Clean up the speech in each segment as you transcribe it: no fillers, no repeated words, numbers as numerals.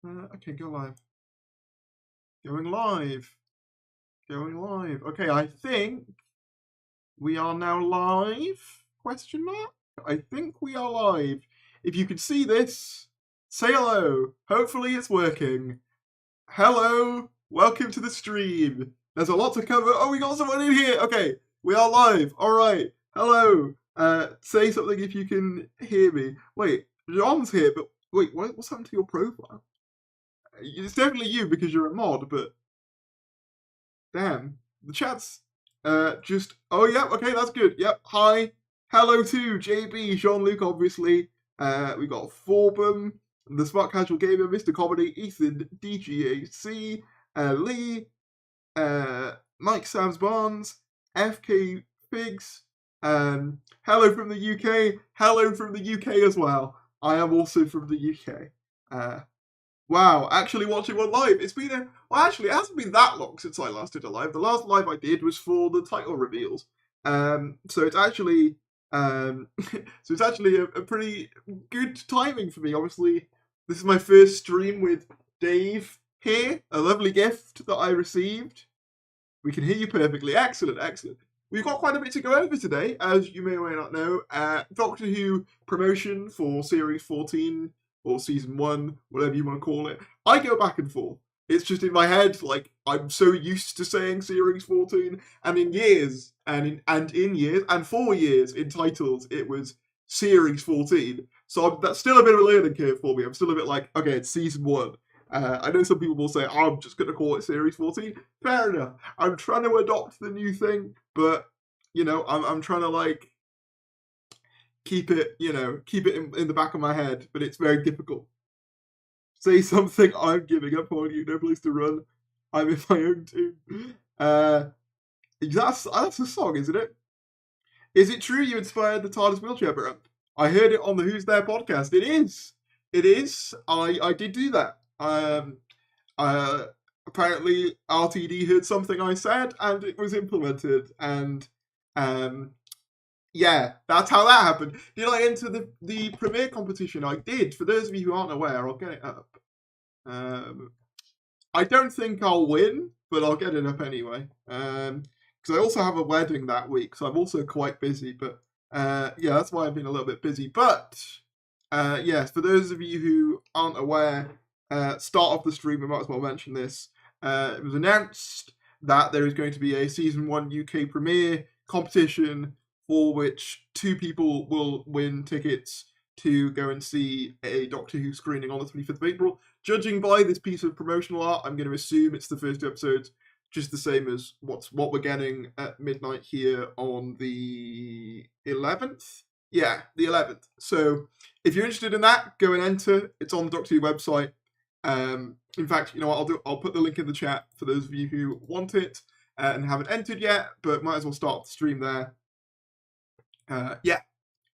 Okay, go live. Going live. Going live. Okay, I think we are now live? Question mark? I think we are live. If you can see this, say hello. Hopefully it's working. Hello. Welcome to the stream. There's a lot to cover. Oh, we got someone in here. Okay, we are live. All right. Hello. Say something if you can hear me. Wait, John's here, but wait, what's happened to your profile? It's definitely you because you're a mod, but damn, the chat's just. Oh yeah, okay, that's good. Yep. Hi, hello to JB, Jean-Luc, obviously. We got Forbum, the Smart Casual Gamer, Mr. Comedy, Ethan, DGAC, Lee, Mike Sams Barnes, FK Figs. Hello from the UK. Hello from the UK as well. I am also from the UK. Wow, actually watching one live. It's been actually, it hasn't been that long since I last did a live. The last live I did was for the title reveals. So it's actually, a pretty good timing for me. Obviously, this is my first stream with Dave here. A lovely gift that I received. We can hear you perfectly. Excellent, excellent. We've got quite a bit to go over today, as you may or may not know. Doctor Who promotion for Series 14. Or Season 1, whatever you want to call it. I go back and forth. It's just in my head, like, I'm so used to saying Series 14, and in years, and 4 years in titles, it was Series 14. So that's still a bit of a learning curve for me. I'm still a bit like, okay, it's Season 1. I know some people will say, I'm just going to call it Series 14. Fair enough. I'm trying to adopt the new thing, but, you know, I'm trying to, like, keep it in the back of my head, but it's very difficult. Say something, I'm giving up on you, no place to run. I'm in my own tomb. That's a song, isn't it? Is it true you inspired the TARDIS wheelchair ramp? I heard it on the Who's There podcast. It is. It is. I did do that. Apparently RTD heard something I said and it was implemented, and yeah, that's how that happened. Did I enter the premiere competition? I did. For those of you who aren't aware, I'll get it up. I don't think I'll win, but I'll get it up anyway. Because I also have a wedding that week, so I'm also quite busy. But yeah, that's why I've been a little bit busy. But yes, for those of you who aren't aware, start off the stream, I might as well mention this. It was announced that there is going to be a Season 1 UK premiere competition, for which 2 people will win tickets to go and see a Doctor Who screening on the 25th of April. Judging by this piece of promotional art, I'm going to assume it's the first 2 episodes, just the same as what we're getting at midnight here on the 11th. Yeah, the 11th. So if you're interested in that, go and enter. It's on the Doctor Who website. In fact, you know what, I'll put the link in the chat for those of you who want it and haven't entered yet, but might as well start the stream there. Yeah,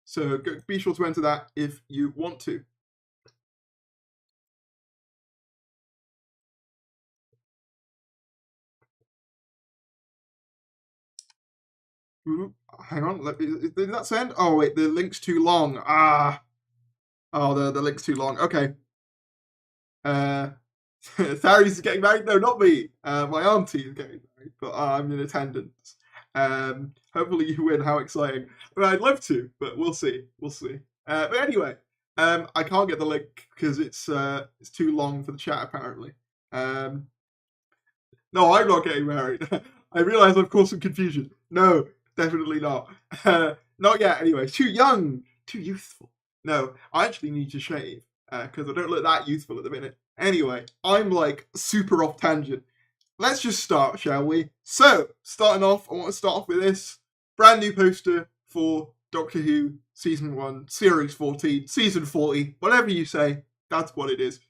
so be sure to enter that if you want to. Hang on, did that send? Oh wait, the link's too long. The link's too long. Okay. Thary's getting married? No, not me. My auntie is getting married, but I'm in attendance. Hopefully you win. How exciting! But I'd love to, but we'll see. But anyway, I can't get the link because it's too long for the chat apparently. No, I'm not getting married. I realise I've caused some confusion. No, definitely not. Not yet. Anyway, too young, too youthful. No, I actually need to shave because I don't look that youthful at the minute. Anyway, I'm like super off tangent. Let's just start, shall we? So, starting off, I want to start off with this brand new poster for Doctor Who Season 1, Series 14, Season 40, whatever you say, that's what it is.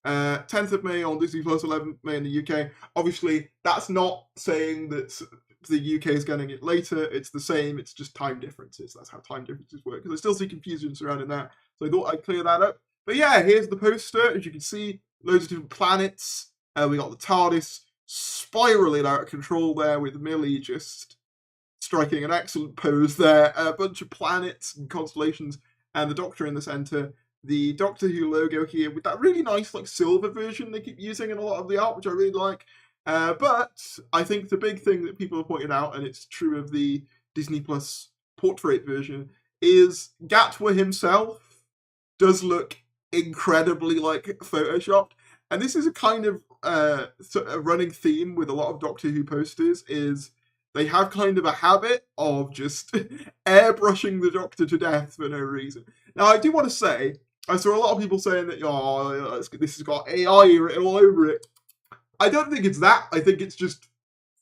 10th of May on Disney Plus, 11th May in the UK. Obviously, that's not saying that the UK is getting it later. It's the same, it's just time differences. That's how time differences work. Because I still see confusion surrounding that. So I thought I'd clear that up. But yeah, here's the poster. As you can see, loads of different planets. We got the TARDIS spiraling out of control there with Millie just striking an excellent pose there. A bunch of planets and constellations and the Doctor in the centre. the Doctor Who logo here with that really nice like silver version they keep using in a lot of the art, which I really like. But I think the big thing that people have pointed out, and it's true of the Disney Plus portrait version, is Gatwa himself does look incredibly like photoshopped. And this is a kind of sort of running theme with a lot of Doctor Who posters, is they have kind of a habit of just airbrushing the Doctor to death for no reason. Now, I do want to say, I saw a lot of people saying that, oh, this has got AI written all over it. I don't think it's that. I think it's just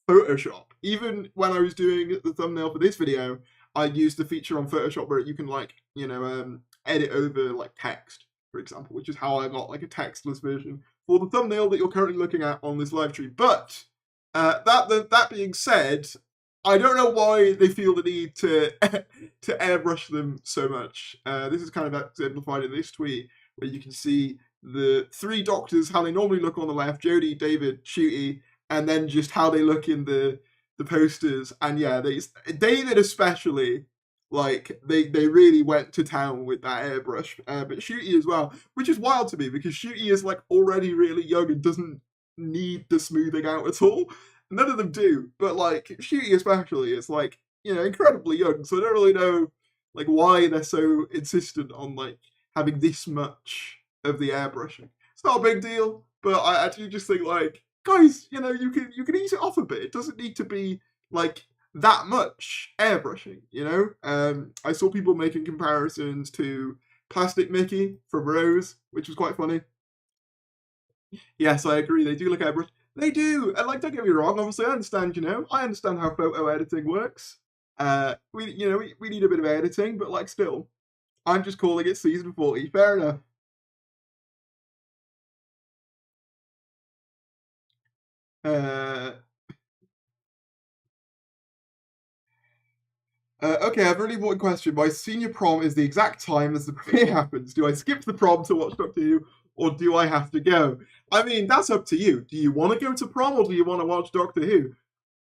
Photoshop. Even when I was doing the thumbnail for this video, I used the feature on Photoshop where you can, like, you know, edit over, like, text, for example, which is how I got, like, a textless version for the thumbnail that you're currently looking at on this live stream. But that being said, I don't know why they feel the need to to airbrush them so much. This is kind of exemplified in this tweet, where you can see the three Doctors, how they normally look on the left, Jodie, David, Ncuti, and then just how they look in the posters. And yeah, David especially, like, they really went to town with that airbrush, but Ncuti as well, which is wild to me, because Ncuti is, like, already really young and doesn't need the smoothing out at all. None of them do, but, like, Ncuti especially is, like, you know, incredibly young, so I don't really know, like, why they're so insistent on, like, having this much of the airbrushing. It's not a big deal, but I do just think, like, guys, you know, you can ease it off a bit. It doesn't need to be, like, that much airbrushing, you know? I saw people making comparisons to Plastic Mickey from Rose, which was quite funny. Yes, I agree, they do look airbrushed. They do, and, like, don't get me wrong, obviously I understand, you know, I understand how photo editing works. We need a bit of editing, but, like, still, I'm just calling it season 40, fair enough. Okay, I have a really important question. My senior prom is the exact time as the premiere happens. Do I skip the prom to watch Doctor Who, or do I have to go? I mean, that's up to you. Do you want to go to prom, or do you want to watch Doctor Who?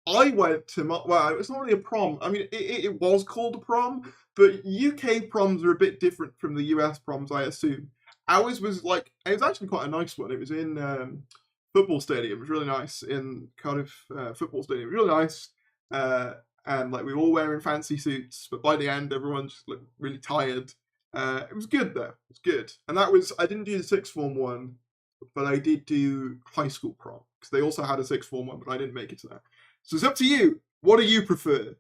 I went to well, it's not really a prom. I mean, it was called a prom, but UK proms are a bit different from the US proms, I assume. Ours was like, it was actually quite a nice one. It was in football stadium. It was really nice, in Cardiff football stadium. It was really nice. And, like, we were all wearing fancy suits, but by the end, everyone just looked really tired. It was good, though. It was good. And that was, I didn't do the sixth form one, but I did do high school prom, because they also had a sixth form one, but I didn't make it to that. So it's up to you. What do you prefer?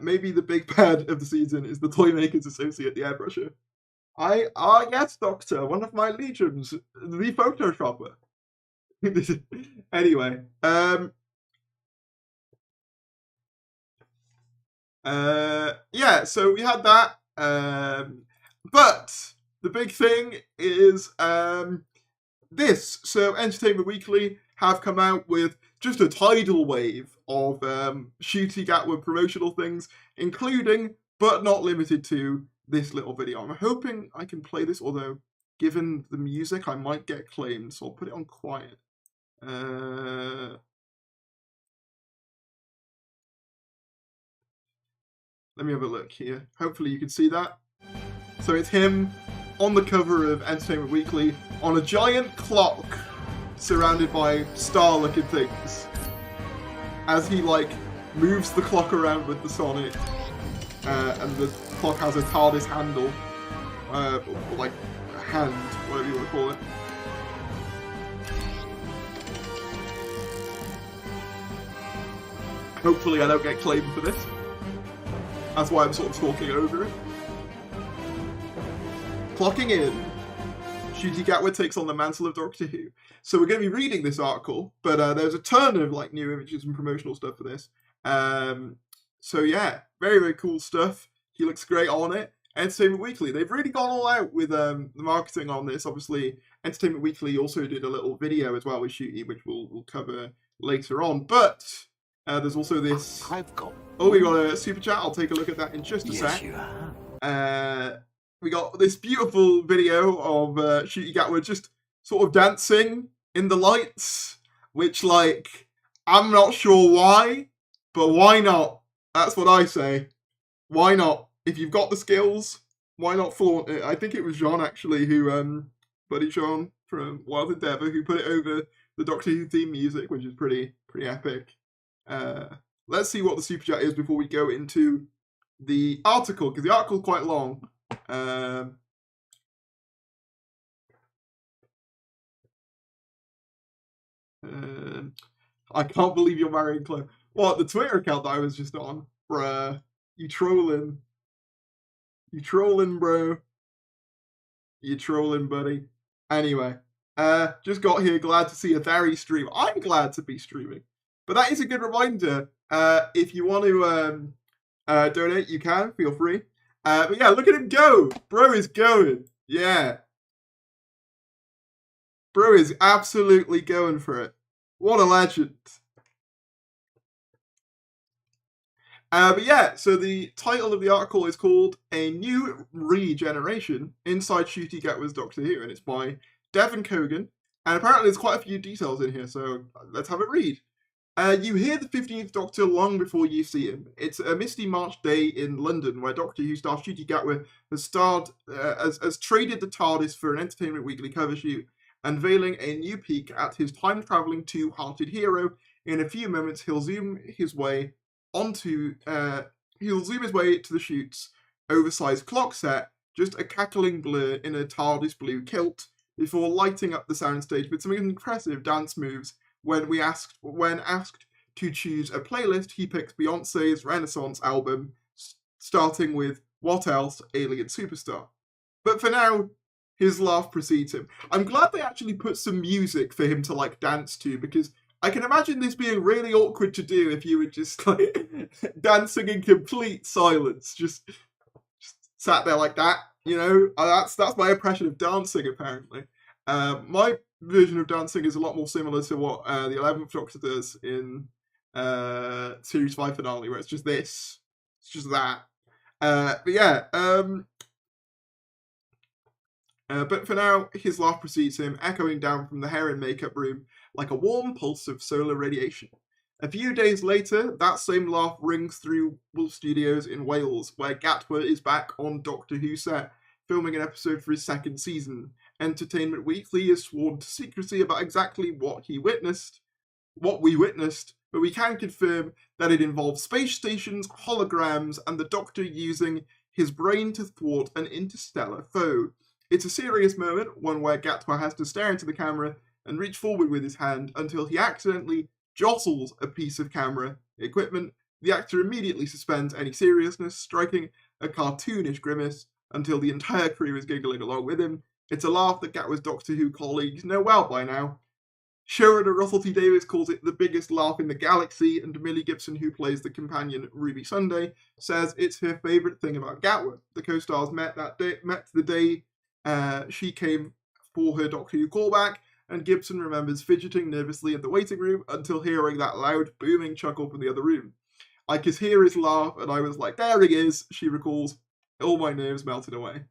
Maybe the big bad of the season is the Toymakers Associate, the airbrusher. Yes, Doctor, one of my legions, the Photoshopper. Anyway, yeah, so we had that, but the big thing is this. So Entertainment Weekly have come out with just a tidal wave of Ncuti Gatwa promotional things, including, but not limited to, this little video. I'm hoping I can play this, although given the music I might get claimed, so I'll put it on quiet. Let me have a look here. Hopefully you can see that. So it's him on the cover of Entertainment Weekly on a giant clock surrounded by star-looking things, as he, like, moves the clock around with the Sonic, and the clock has a TARDIS handle, or, like, a hand, whatever you want to call it. Hopefully I don't get claimed for this. That's why I'm sort of talking over it. Clocking in. Ncuti Gatwa takes on the mantle of Doctor Who. So we're going to be reading this article, but there's a ton of, like, new images and promotional stuff for this. So yeah, very, very cool stuff. He looks great on it. Entertainment Weekly, they've really gone all out with the marketing on this. Obviously, Entertainment Weekly also did a little video as well with Ncuti, which we'll cover later on. But there's also this. Oh, we got a super chat. I'll take a look at that in just a sec. You have. We got this beautiful video of Ncuti Gatwa just sort of dancing in the lights, which, like, I'm not sure why, but why not? That's what I say. Why not? If you've got the skills, why not flaunt it? I think it was Jean actually who, Buddy Jean from Wild Endeavour, who put it over the Doctor Who theme music, which is pretty epic. Let's see what the super chat is before we go into the article, because the article's quite long. I can't believe you're marrying Chloe. What, the Twitter account that I was just on? Bruh. You trolling. You trolling, bro. You trolling, buddy. Anyway, just got here, glad to see a Thari stream. I'm glad to be streaming. But that is a good reminder. If you want to donate, you can, feel free. But yeah, look at him go. Bro is going. Yeah. Bro is absolutely going for it. What a legend. But yeah, so the title of the article is called A New Regeneration Inside Ncuti Gatwa's Doctor Who, and it's by Devon Kogan. And apparently there's quite a few details in here, so let's have a read. You hear the 15th Doctor long before you see him. It's a misty March day in London where Doctor Who star Ncuti Gatwa has traded the TARDIS for an Entertainment Weekly cover shoot, unveiling a new peek at his time-travelling two-hearted hero. In a few moments, he'll zoom his way to the shoot's oversized clock set, just a cackling blur in a TARDIS blue kilt, before lighting up the soundstage with some impressive dance moves. When asked to choose a playlist, he picks Beyonce's Renaissance album, starting with What Else? Alien Superstar. But for now, his laugh precedes him. I'm glad they actually put some music for him to like dance to, because I can imagine this being really awkward to do if you were just like dancing in complete silence, just sat there like that. You know, that's my impression of dancing. Apparently, my version of dancing is a lot more similar to what the 11th Doctor does in Series 5 finale, where it's just this, it's just that. But yeah. But for now, his laugh precedes him, echoing down from the hair and makeup room like a warm pulse of solar radiation. A few days later, that same laugh rings through Wolf Studios in Wales, where Gatwa is back on Doctor Who set, filming an episode for his second season. Entertainment Weekly is sworn to secrecy about exactly what we witnessed, but we can confirm that it involves space stations, holograms, and the Doctor using his brain to thwart an interstellar foe. It's a serious moment, one where Gatwa has to stare into the camera and reach forward with his hand until he accidentally jostles a piece of camera equipment. The actor immediately suspends any seriousness, striking a cartoonish grimace until the entire crew is giggling along with him. It's a laugh that Gatwa's Doctor Who colleagues know well by now. Showrunner Russell T Davies calls it the biggest laugh in the galaxy, and Millie Gibson, who plays the companion Ruby Sunday, says it's her favourite thing about Gatwa. The co-stars met the day she came for her Doctor Who callback, and Gibson remembers fidgeting nervously in the waiting room until hearing that loud, booming chuckle from the other room. I could hear his laugh, and I was like, there he is, she recalls. All my nerves melted away.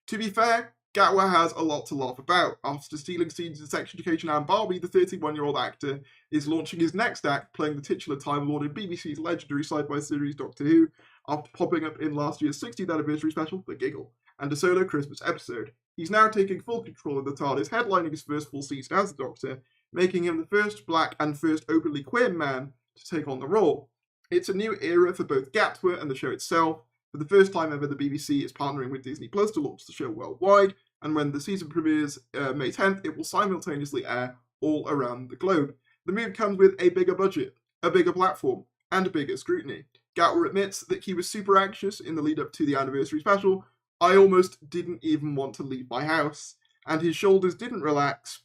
To be fair, Gatwa has a lot to laugh about. After stealing scenes in Sex Education and Barbie, the 31-year-old actor is launching his next act, playing the titular Time Lord in BBC's legendary sci-fi series Doctor Who, after popping up in last year's 60th anniversary special, The Giggle, and a solo Christmas episode. He's now taking full control of the TARDIS, headlining his first full season as the Doctor, making him the first black and first openly queer man to take on the role. It's a new era for both Gatwa and the show itself. For the first time ever, the BBC is partnering with Disney Plus to launch the show worldwide, and when the season premieres May 10th, it will simultaneously air all around the globe. The move comes with a bigger budget, a bigger platform, and bigger scrutiny. Gatwa admits that he was super anxious in the lead up to the anniversary special. I almost didn't even want to leave my house, and his shoulders didn't relax.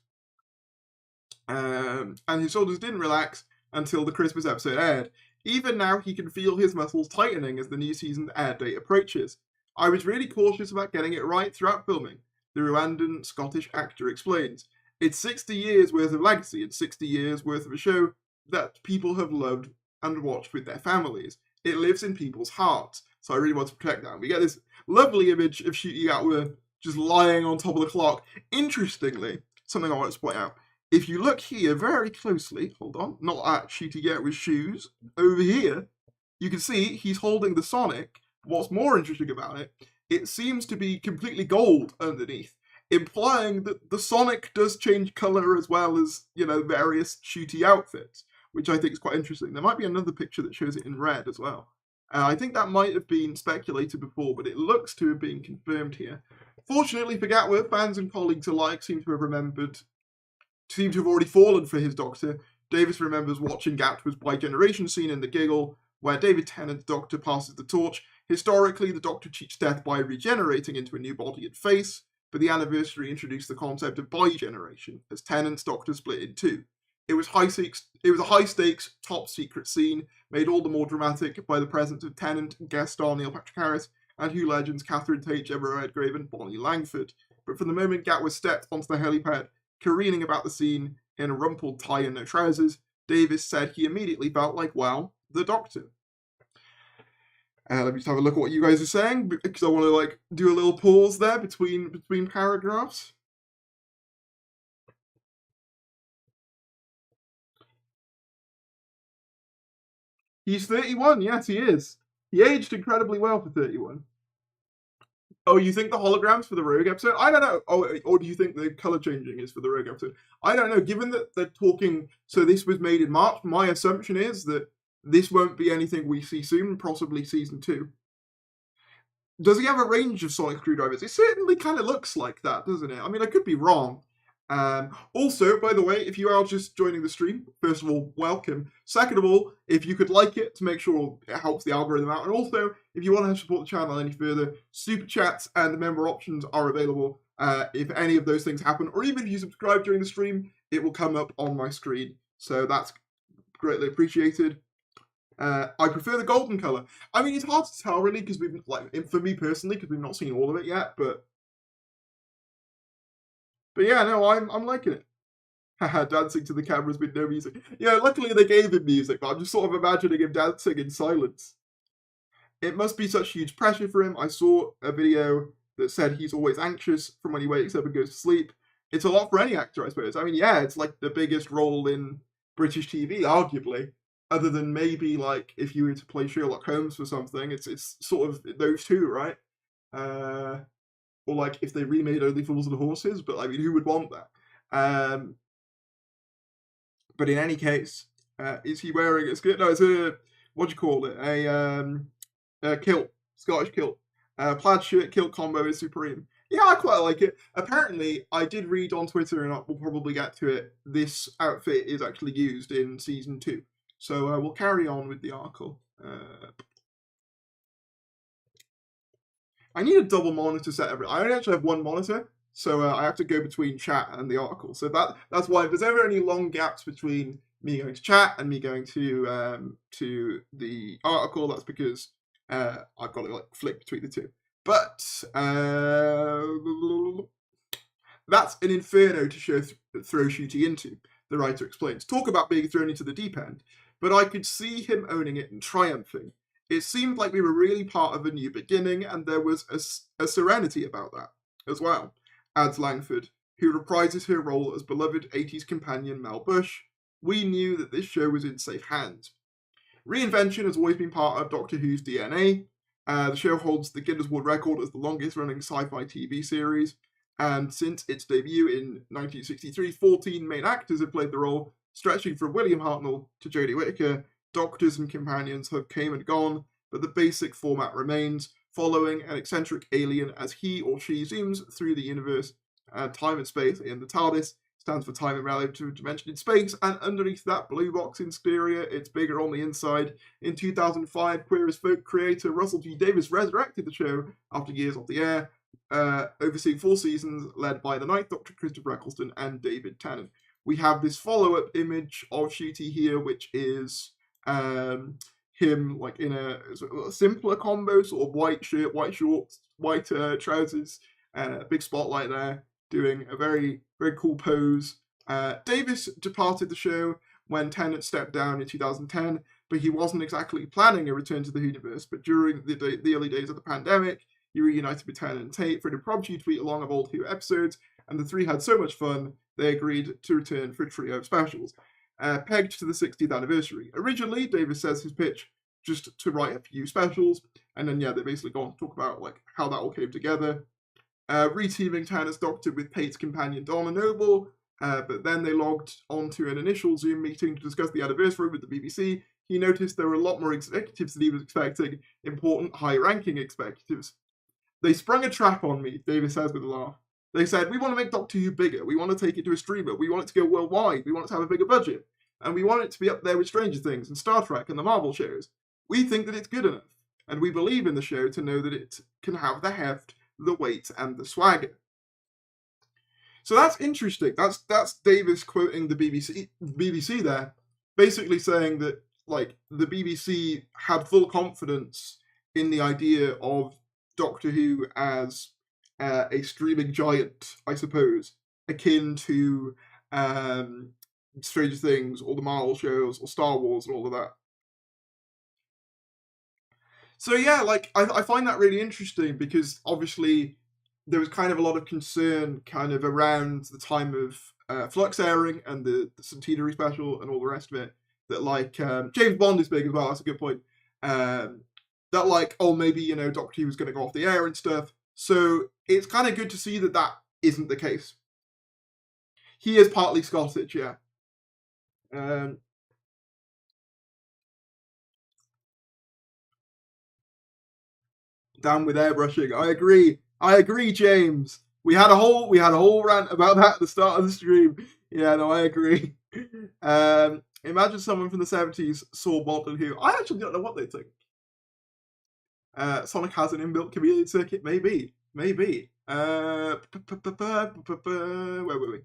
Until the Christmas episode aired. Even now, he can feel his muscles tightening as the new season's air date approaches. I was really cautious about getting it right throughout filming, the Rwandan Scottish actor explains. It's 60 years worth of legacy and 60 years worth of a show that people have loved and watched with their families. It lives in people's hearts, so I really want to protect that. We get this lovely image of Ncuti Gatwa just lying on top of the clock. Interestingly, something I want to point out, if you look here very closely, hold on, not at Ncuti Gatwa's shoes, over here, you can see he's holding the Sonic. What's more interesting about it it seems to be completely gold underneath, implying that the Sonic does change colour as well as, various shooty outfits, which I think is quite interesting. There might be another picture that shows it in red as well. I think that might have been speculated before, but it looks to have been confirmed here. Fortunately for Gatwa, fans and colleagues alike seem to have already fallen for his Doctor. Davis remembers watching Gatwa's regeneration scene in The Giggle, where David Tennant's Doctor passes the torch. Historically, the Doctor cheats death by regenerating into a new body and face, but the anniversary introduced the concept of bigeneration, as Tennant's Doctor split in two. It was a high-stakes, top-secret scene, made all the more dramatic by the presence of Tennant, guest star Neil Patrick Harris, and Who legends Catherine Tate, Gemma Redgrave, and Bonnie Langford. But from the moment Gatwa stepped onto the helipad, careening about the scene in a rumpled tie and no trousers, Davis said he immediately felt like, well, the Doctor. Let me just have a look at what you guys are saying, because I want to do a little pause there between paragraphs. He's 31, yes, he is. He aged incredibly well for 31. Oh, you think the holograms for the Rogue episode? I don't know. Oh, or do you think the color changing is for the Rogue episode? I don't know. Given that they're talking, so this was made in March, my assumption is that this won't be anything we see soon, possibly season 2. Does he have a range of sonic screwdrivers? It certainly kind of looks like that, doesn't it? I mean, I could be wrong. Also, by the way, if you are just joining the stream, first of all, welcome. Second of all, if you could like it to make sure it helps the algorithm out, and also, if you want to support the channel any further, super chats and the member options are available. If any of those things happen, or even if you subscribe during the stream, it will come up on my screen. So that's greatly appreciated. I prefer the golden color. I mean, it's hard to tell really because for me personally, because we've not seen all of it yet, but yeah, no, I'm liking it. Haha, dancing to the cameras with no music. Yeah, luckily they gave him music, but I'm just sort of imagining him dancing in silence. It must be such huge pressure for him. I saw a video that said he's always anxious from when he wakes up and goes to sleep. It's a lot for any actor, I suppose. I mean, yeah, it's like the biggest role in British TV, arguably. Other than maybe, if you were to play Sherlock Holmes for something, it's sort of those two, right? Or if they remade Only Fools and Horses, but I mean, who would want that? But in any case, is he wearing a skirt? No, it's what do you call it? A kilt, Scottish kilt. Plaid shirt kilt combo is supreme. Yeah, I quite like it. Apparently, I did read on Twitter, and we'll probably get to it, this outfit is actually used in season 2. So we'll carry on with the article. I need a double monitor set. I only actually have one monitor, so I have to go between chat and the article. So that's why if there's ever any long gaps between me going to chat and me going to the article, that's because I've got to flick between the two. But that's an inferno to throw Shooty into, the writer explains. Talk about being thrown into the deep end. But I could see him owning it and triumphing. It seemed like we were really part of a new beginning, and there was a serenity about that as well, adds Langford, who reprises her role as beloved 80s companion Mel Bush. We knew that this show was in safe hands. Reinvention has always been part of Doctor Who's DNA. The show holds the Guinness World Record as the longest-running sci-fi TV series, and since its debut in 1963, 14 main actors have played the role, stretching from William Hartnell to Jodie Whittaker. Doctors and companions have came and gone, but the basic format remains, following an eccentric alien as he or she zooms through the universe. Time and space in the TARDIS stands for time and relative dimension in space, and underneath that blue box exterior, it's bigger on the inside. In 2005, Queer as Folk creator Russell T Davies resurrected the show after years off the air, overseeing 4 seasons, led by the Ninth Doctor Christopher Eccleston and David Tennant. We have this follow-up image of Shooty here, which is him in a simpler combo, sort of white shirt, white shorts, white trousers, big spotlight there, doing a very, very cool pose. Davis departed the show when Tennant stepped down in 2010, but he wasn't exactly planning a return to the universe. But during the early days of the pandemic, he reunited with Tennant and Tate for an impromptu tweet along of old Who episodes, and the three had so much fun, they agreed to return for a trio of specials, pegged to the 60th anniversary. Originally, Davis says his pitch just to write a few specials, And then, yeah, they basically go on to talk about, like, how that all came together. Reteaming Tanner's Doctor with Pate's companion Donna Noble, but then they logged onto an initial Zoom meeting to discuss the anniversary with the BBC. He noticed there were a lot more executives than he was expecting, important, high-ranking executives. They sprung a trap on me, Davis says with a laugh. They said, we want to make Doctor Who bigger, we want to take it to a streamer, we want it to go worldwide, we want it to have a bigger budget, and we want it to be up there with Stranger Things and Star Trek and the Marvel shows. We think that it's good enough, and we believe in the show to know that it can have the heft, the weight, and the swagger. So that's interesting. That's Davis quoting the BBC there, basically saying that, like, the BBC had full confidence in the idea of Doctor Who as a streaming giant, I suppose, akin to Stranger Things or the Marvel shows or Star Wars and all of that. So yeah, like, I find that really interesting because obviously there was kind of a lot of concern kind of around the time of Flux airing and the Centenary special and all the rest of it, that, like, James Bond is big as well, that's a good point, that, like, oh, maybe, you know, Doctor Who was going to go off the air and stuff. So it's kind of good to see that that isn't the case. He is partly Scottish, yeah. Down with airbrushing. I agree, James. We had a whole rant about that at the start of the stream. Yeah, no, I agree. Imagine someone from the 70s saw Bolton Who. I actually don't know what they think. Sonic has an inbuilt chameleon circuit, maybe. Where were we?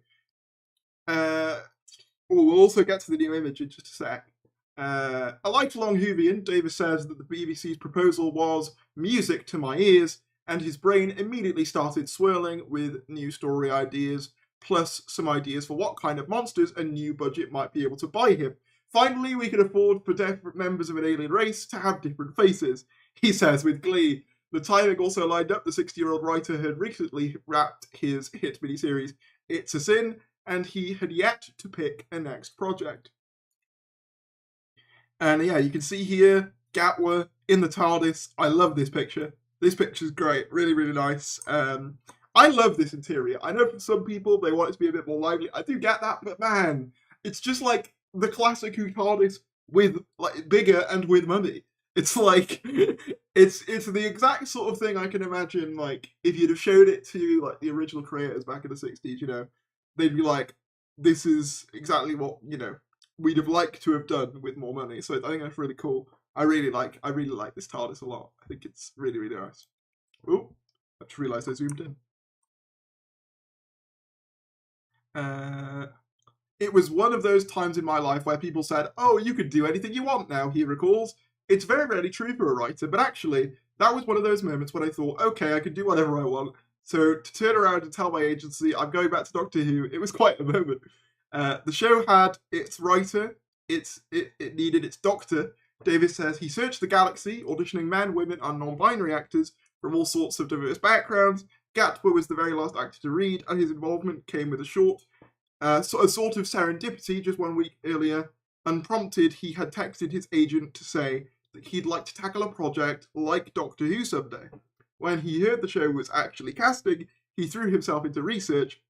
We'll also get to the new image in just a sec. A lifelong Whovian, Davis says that the BBC's proposal was music to my ears, and his brain immediately started swirling with new story ideas, plus some ideas for what kind of monsters a new budget might be able to buy him. Finally, we can afford for different members of an alien race to have different faces, he says with glee. The timing also lined up. The 60-year-old writer had recently wrapped his hit miniseries It's a Sin, and he had yet to pick a next project. And yeah, you can see here, Gatwa in the TARDIS. I love this picture. This picture's great. Really, really nice. I love this interior. I know for some people, they want it to be a bit more lively. I do get that, but man, it's just like the classic Who TARDIS with, like, bigger and with money. It's like, it's the exact sort of thing I can imagine, like, if you'd have showed it to, like, the original creators back in the 60s, you know, they'd be like, this is exactly what, you know, we'd have liked to have done with more money. So I think that's really cool. I really like this TARDIS a lot. I think it's really, really nice. Oh, I just realised I zoomed in. It was one of those times in my life where people said, oh, you could do anything you want now, he recalls. It's very rarely true for a writer, but actually, that was one of those moments when I thought, okay, I can do whatever I want. So to turn around and tell my agency I'm going back to Doctor Who, it was quite a moment. The show had its writer, it needed its doctor. Davis says he searched the galaxy, auditioning men, women, and non-binary actors from all sorts of diverse backgrounds. Gatwa was the very last actor to read, and his involvement came with a sort of serendipity just 1 week earlier. Unprompted, he had texted his agent to say that he'd like to tackle a project like Doctor Who someday. When he heard the show was actually casting, he threw himself into research,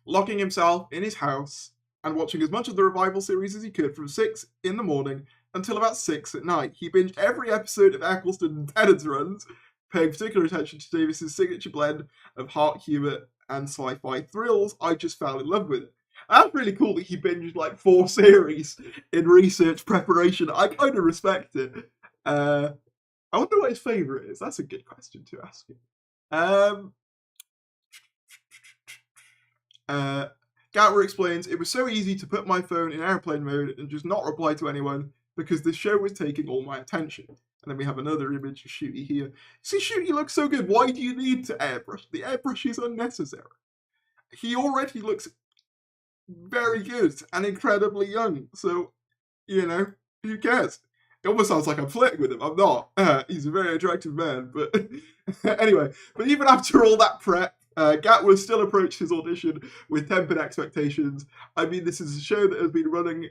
locking himself in his house and watching as much of the revival series as he could from 6 in the morning until about 6 at night. He binged every episode of Eccleston and Tennant's runs, paying particular attention to Davis's signature blend of heart humour and sci-fi thrills. I just fell in love with it. That's really cool that he binged like 4 series in research preparation. I kind of respect it. I wonder what his favourite is. That's a good question to ask him. Gatwa explains, it was so easy to put my phone in airplane mode and just not reply to anyone because the show was taking all my attention. And then we have another image of Shooty here. See, Shooty looks so good. Why do you need to airbrush? The airbrush is unnecessary. He already looks very good and incredibly young. So, you know, who cares? It almost sounds like I'm flirting with him. I'm not. He's a very attractive man. But anyway, but even after all that prep, Gatwa still approached his audition with tempered expectations. I mean, this is a show that has been running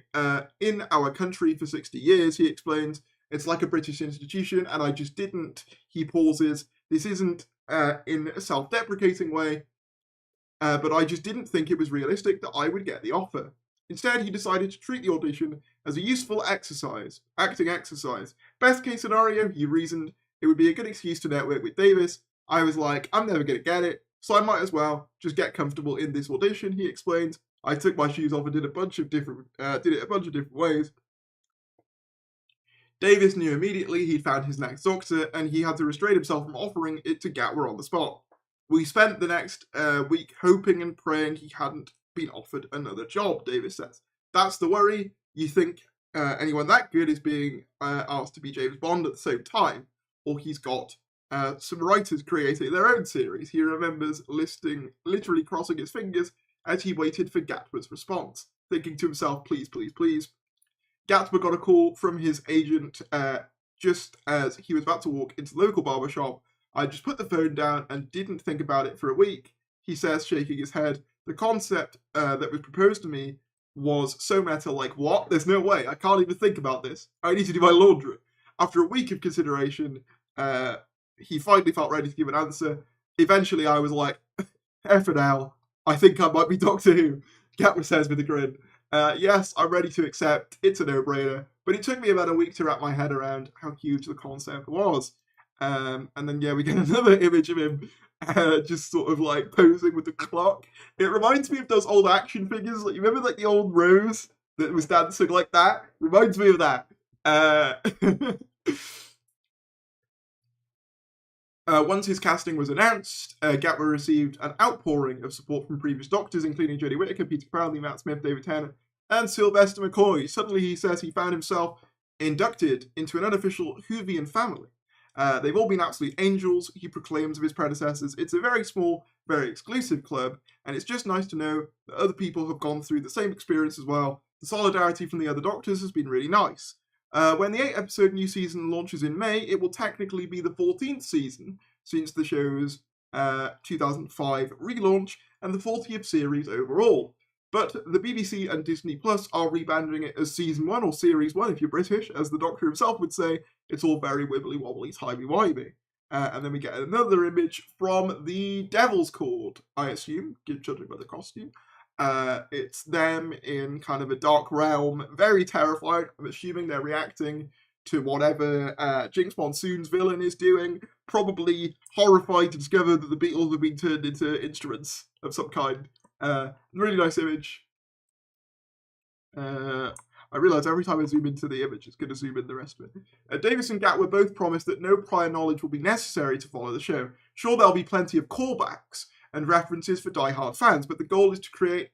in our country for 60 years, he explains. It's like a British institution, and I just didn't. He pauses. This isn't in a self-deprecating way, but I just didn't think it was realistic that I would get the offer. Instead, he decided to treat the audition as a useful exercise, acting exercise. Best case scenario, he reasoned, it would be a good excuse to network with Davis. I was like, I'm never going to get it, so I might as well just get comfortable in this audition, he explained. I took my shoes off and did it a bunch of different ways. Davis knew immediately he'd found his next Doctor, and he had to restrain himself from offering it to Gatwa on the spot. We spent the next week hoping and praying he hadn't been offered another job, Davis says. That's the worry. You think anyone that good is being asked to be James Bond at the same time, or he's got some writers creating their own series. He remembers literally crossing his fingers as he waited for Gatwa's response, thinking to himself, please, please, please. Gatwa got a call from his agent just as he was about to walk into the local barbershop. I just put the phone down and didn't think about it for a week, he says, shaking his head. The concept that was proposed to me was so meta, like, what? There's no way. I can't even think about this. I need to do my laundry. After a week of consideration, he finally felt ready to give an answer. Eventually, I was like, F and L, I think I might be Doctor Who, Gatwa says with a grin. Yes, I'm ready to accept. It's a no-brainer. But it took me about a week to wrap my head around how huge the concept was. And then, yeah, we get another image of him just sort of like posing with the clock. It reminds me of those old action figures. Like, you remember like the old Rose that was dancing like that? Reminds me of that. Once his casting was announced, Gatwa received an outpouring of support from previous Doctors, including Jodie Whittaker, Peter Capaldi, Matt Smith, David Tennant, and Sylvester McCoy. Suddenly, he says he found himself inducted into an unofficial Whovian family. They've all been absolute angels, he proclaims of his predecessors. It's a very small, very exclusive club, and it's just nice to know that other people have gone through the same experience as well. The solidarity from the other Doctors has been really nice. When the 8-episode new season launches in May, it will technically be the 14th season since the show's 2005 relaunch and the 40th series overall. But the BBC and Disney Plus are rebranding it as Season 1 or Series 1 if you're British, as the Doctor himself would say. It's all very wibbly-wobbly, timey-wimey. And then we get another image from the Devil's Court, I assume, judging by the costume. It's them in kind of a dark realm, very terrified. I'm assuming they're reacting to whatever Jinx Monsoon's villain is doing, probably horrified to discover that the Beatles have been turned into instruments of some kind. Really nice image. I realise every time I zoom into the image, it's going to zoom in the rest of it. Davis and Gatwa both promised that no prior knowledge will be necessary to follow the show. Sure, there'll be plenty of callbacks and references for die-hard fans, but the goal is to create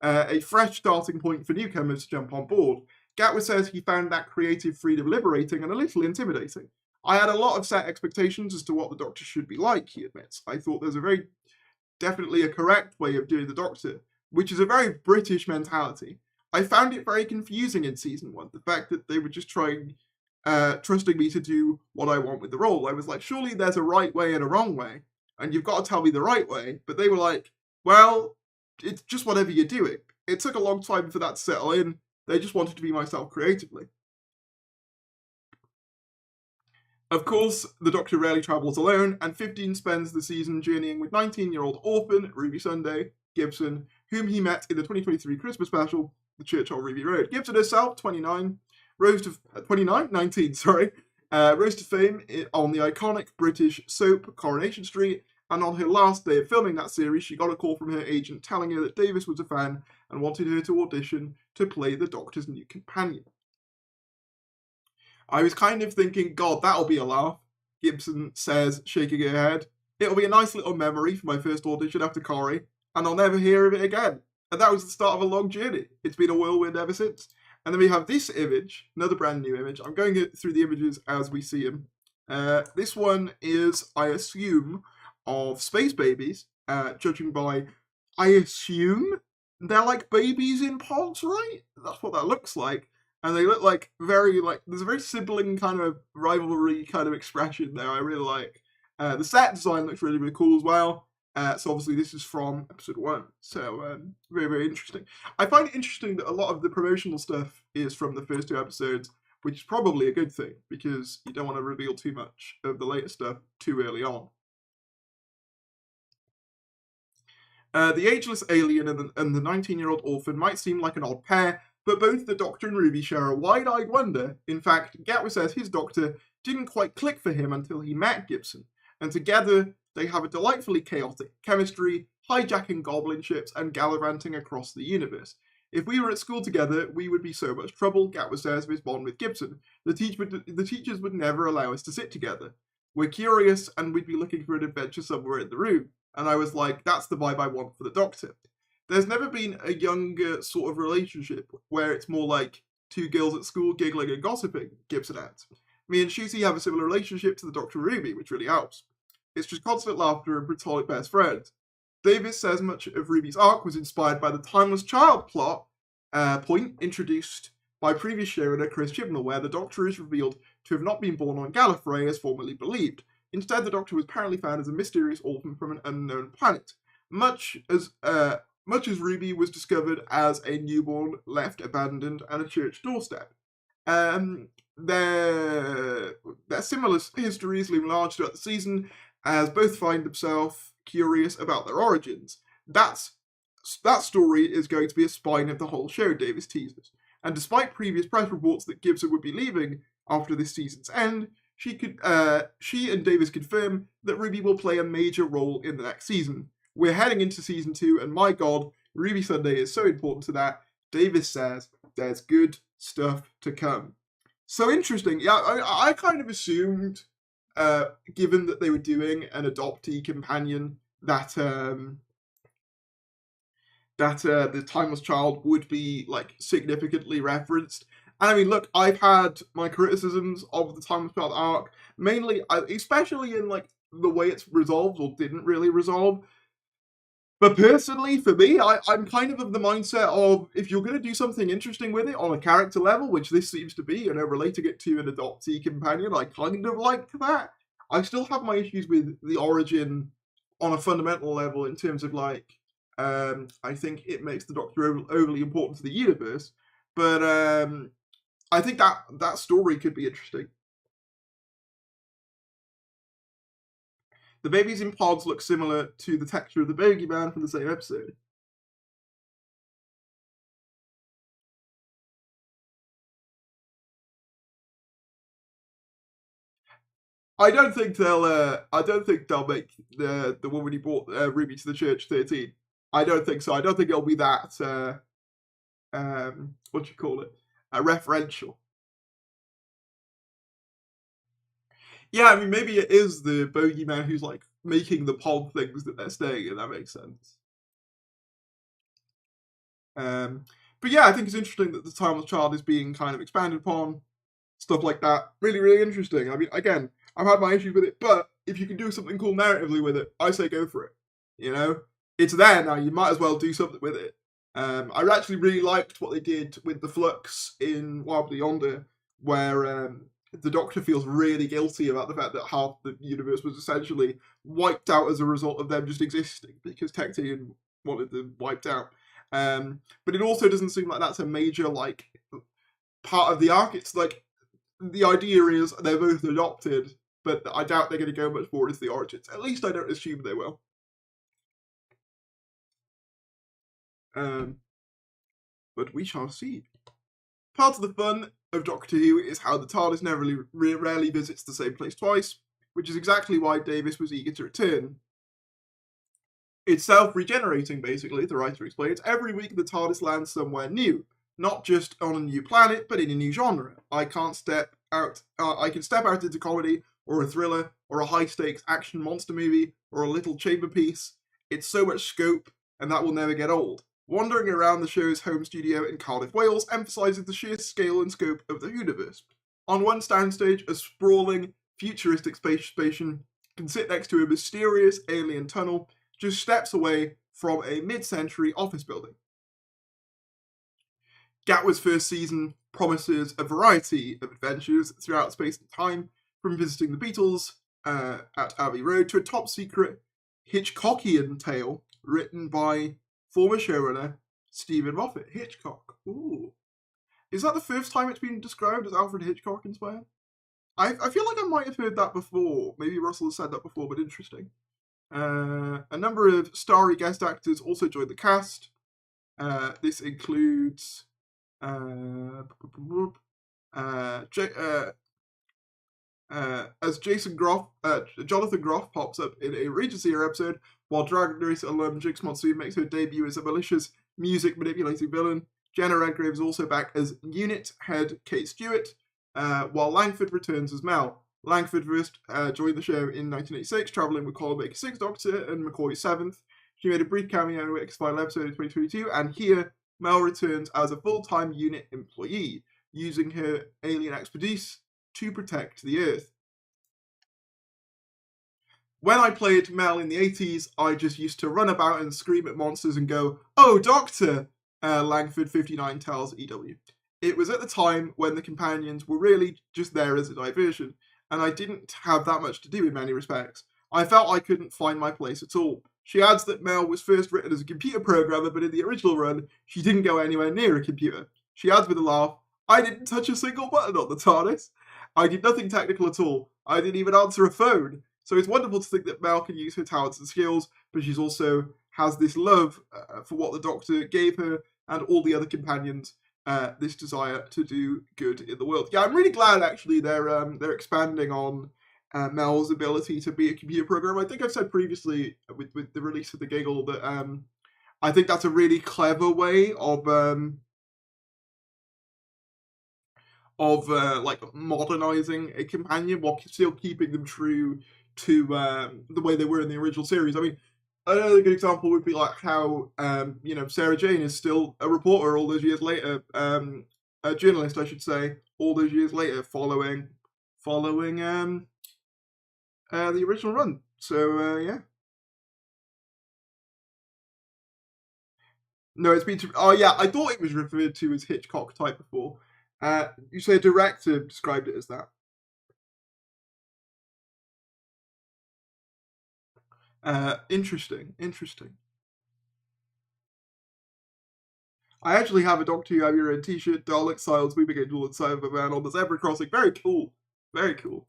a fresh starting point for newcomers to jump on board. Gatwa says he found that creative freedom liberating and a little intimidating. I had a lot of set expectations as to what the Doctor should be like, he admits. I thought there's definitely a correct way of doing the Doctor, which is a very British mentality. I found it very confusing in season 1, the fact that they were just trusting me to do what I want with the role. I was like, surely there's a right way and a wrong way, and you've got to tell me the right way. But they were like, well, it's just whatever you're doing. It took a long time for that to settle in. They just wanted to be myself creatively. Of course, the Doctor rarely travels alone, and 15 spends the season journeying with 19-year-old orphan Ruby Sunday Gibson, whom he met in the 2023 Christmas special, The Church on Ruby Road. Gibson herself, 19, rose to fame on the iconic British soap Coronation Street, and on her last day of filming that series, she got a call from her agent telling her that Davis was a fan and wanted her to audition to play the Doctor's new companion. I was kind of thinking, God, that'll be a laugh, Gibson says, shaking her head. It'll be a nice little memory for my first audition after Corrie, and I'll never hear of it again. And that was the start of a long journey. It's been a whirlwind ever since. And then we have this image, another brand new image. I'm going through the images as we see them. This one is, I assume, of space babies, judging by, I assume, they're like babies in pods, right? That's what that looks like. And they look like there's a very sibling kind of rivalry kind of expression there. I really like. The set design looks really, really cool as well. So obviously this is from episode 1. So very, very interesting. I find it interesting that a lot of the promotional stuff is from the first 2 episodes, which is probably a good thing, because you don't want to reveal too much of the later stuff too early on. The ageless alien and the 19-year-old orphan might seem like an odd pair, but both the Doctor and Ruby share a wide-eyed wonder. In fact, Gatwa says his Doctor didn't quite click for him until he met Gibson, and together they have a delightfully chaotic chemistry, hijacking goblin ships and gallivanting across the universe. If we were at school together, we would be so much trouble, Gatwa says of his bond with Gibson. The teachers would never allow us to sit together. We're curious, and we'd be looking for an adventure somewhere in the room. And I was like, that's the vibe I want for the Doctor. There's never been a younger sort of relationship where it's more like two girls at school giggling and gossiping, Gibson adds. Me and Shooty have a similar relationship to the Doctor and Ruby, which really helps. It's just constant laughter and platonic best friends. Davis says much of Ruby's arc was inspired by the timeless child plot point introduced by previous showrunner Chris Chibnall, where the Doctor is revealed to have not been born on Gallifrey as formerly believed. Instead, the Doctor was apparently found as a mysterious orphan from an unknown planet, much as Ruby was discovered as a newborn left abandoned at a church doorstep. Their similar histories loom large throughout the season, as both find themselves curious about their origins. That story is going to be a spine of the whole show, Davis teases. And despite previous press reports that Gibson would be leaving after this season's end, she and Davis confirm that Ruby will play a major role in the next season. We're heading into season 2, and my god, Ruby Sunday is so important to that. Davis says there's good stuff to come. So interesting. Yeah, I kind of assumed, given that they were doing an adoptee companion, that the Timeless Child would be like significantly referenced. And I mean, look, I've had my criticisms of the Timeless Child arc, mainly, especially in like the way it's resolved or didn't really resolve. But personally, for me, I'm kind of the mindset of, if you're going to do something interesting with it on a character level, which this seems to be, relating it to an adoptee companion, I kind of like that. I still have my issues with the origin on a fundamental level in terms of like, I think it makes the Doctor overly important to the universe, but I think that story could be interesting. The babies in pods look similar to the texture of the bogeyman from the same episode. I don't think they'll make the woman who brought Ruby to the church 13. I don't think so. I don't think it'll be that what do you call it? Referential. Yeah, I mean, maybe it is the bogeyman who's like making the pod things that they're staying in. That makes sense. But yeah, I think it's interesting that the Timeless Child is being kind of expanded upon. Stuff like that. Really, really interesting. I mean, again, I've had my issues with it, but if you can do something cool narratively with it, I say go for it. You know? It's there now, you might as well do something with it. I actually really liked what they did with the Flux in Wild Yonder, where the Doctor feels really guilty about the fact that half the universe was essentially wiped out as a result of them just existing, because Tectean wanted them wiped out. But it also doesn't seem like that's a major, like, part of the arc. It's like, the idea is they're both adopted, but I doubt they're going to go much more into the origins. At least I don't assume they will. But we shall see. Part of the fun of Doctor Who is how the TARDIS rarely visits the same place twice, which is exactly why Davis was eager to return. It's self-regenerating, basically, the writer explains. Every week the TARDIS lands somewhere new, not just on a new planet, but in a new genre. I can step out into comedy, or a thriller, or a high-stakes action monster movie, or a little chamber piece. It's so much scope, and that will never get old. Wandering around the show's home studio in Cardiff, Wales, emphasises the sheer scale and scope of the Whoniverse. On one soundstage, a sprawling, futuristic space station can sit next to a mysterious alien tunnel just steps away from a mid-century office building. Gatwa's first season promises a variety of adventures throughout space and time, from visiting the Beatles at Abbey Road to a top-secret Hitchcockian tale written by former showrunner Stephen Moffat. Hitchcock. Ooh. Is that the first time it's been described as Alfred Hitchcock inspired? I feel like I might have heard that before. Maybe Russell has said that before, but interesting. A number of starry guest actors also joined the cast. This includes as Jonathan Groff pops up in a Regency era episode, while Drag Race alum Jinx Monsoon makes her debut as a malicious music manipulating villain. Jenna Redgrave is also back as unit head Kate Stewart, while Langford returns as Mel. Langford first joined the show in 1986, travelling with Colin Baker's 6th Doctor and McCoy's 7th. She made a brief cameo in X-Files episode in 2022, and here Mel returns as a full-time unit employee, using her alien expertise to protect the Earth. When I played Mel in the 80s, I just used to run about and scream at monsters and go, "Oh, Doctor!" Langford 59 tells EW. It was at the time when the companions were really just there as a diversion, and I didn't have that much to do in many respects. I felt I couldn't find my place at all. She adds that Mel was first written as a computer programmer, but in the original run, she didn't go anywhere near a computer. She adds with a laugh, "I didn't touch a single button on the TARDIS. I did nothing technical at all. I didn't even answer a phone." So it's wonderful to think that Mel can use her talents and skills, but she's also has this love for what the Doctor gave her and all the other companions, this desire to do good in the world. Yeah, I'm really glad actually they're expanding on Mel's ability to be a computer programmer. I think I've said previously with the release of the Giggle that I think that's a really clever way of like modernizing a companion while still keeping them true to the way they were in the original series. I mean, another good example would be like how Sarah Jane is still a reporter all those years later, a journalist, I should say, all those years later, following the original run. So yeah. No, it's been. Oh yeah, I thought it was referred to as Hitchcock type before. You say a director described it as that. Interesting. I actually have a Doctor Who Have Your Own t-shirt, Dalek Siles, Weeping Angel, and Cyberman on the zebra crossing. Very cool. Very cool.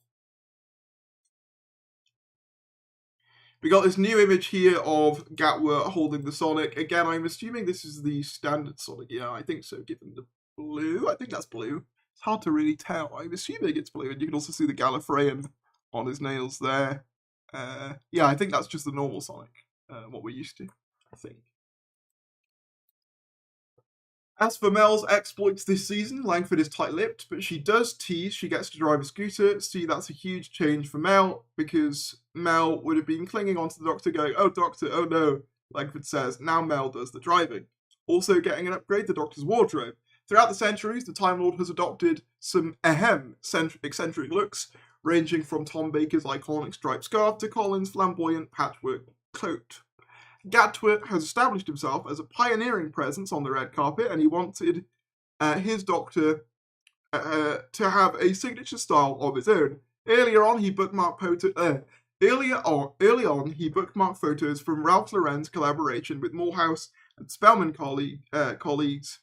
We got this new image here of Gatwa holding the Sonic. Again, I'm assuming this is the standard Sonic. Yeah, I think so, given the blue. I think that's blue. It's hard to really tell. I'm assuming it's blue, and you can also see the Gallifreyan on his nails there. Yeah, I think that's just the normal Sonic, what we're used to, I think. As for Mel's exploits this season, Langford is tight-lipped, but she does tease she gets to drive a scooter. See, that's a huge change for Mel, because Mel would have been clinging onto the Doctor going, "Oh, Doctor, oh no," Langford says. Now Mel does the driving. Also getting an upgrade, the Doctor's wardrobe. Throughout the centuries, the Time Lord has adopted some eccentric looks, ranging from Tom Baker's iconic striped scarf to Colin's flamboyant patchwork coat. Gatwa has established himself as a pioneering presence on the red carpet, and he wanted his Doctor to have a signature style of his own. Early on, he bookmarked photos from Ralph Lauren's collaboration with Morehouse and Spellman colleagues,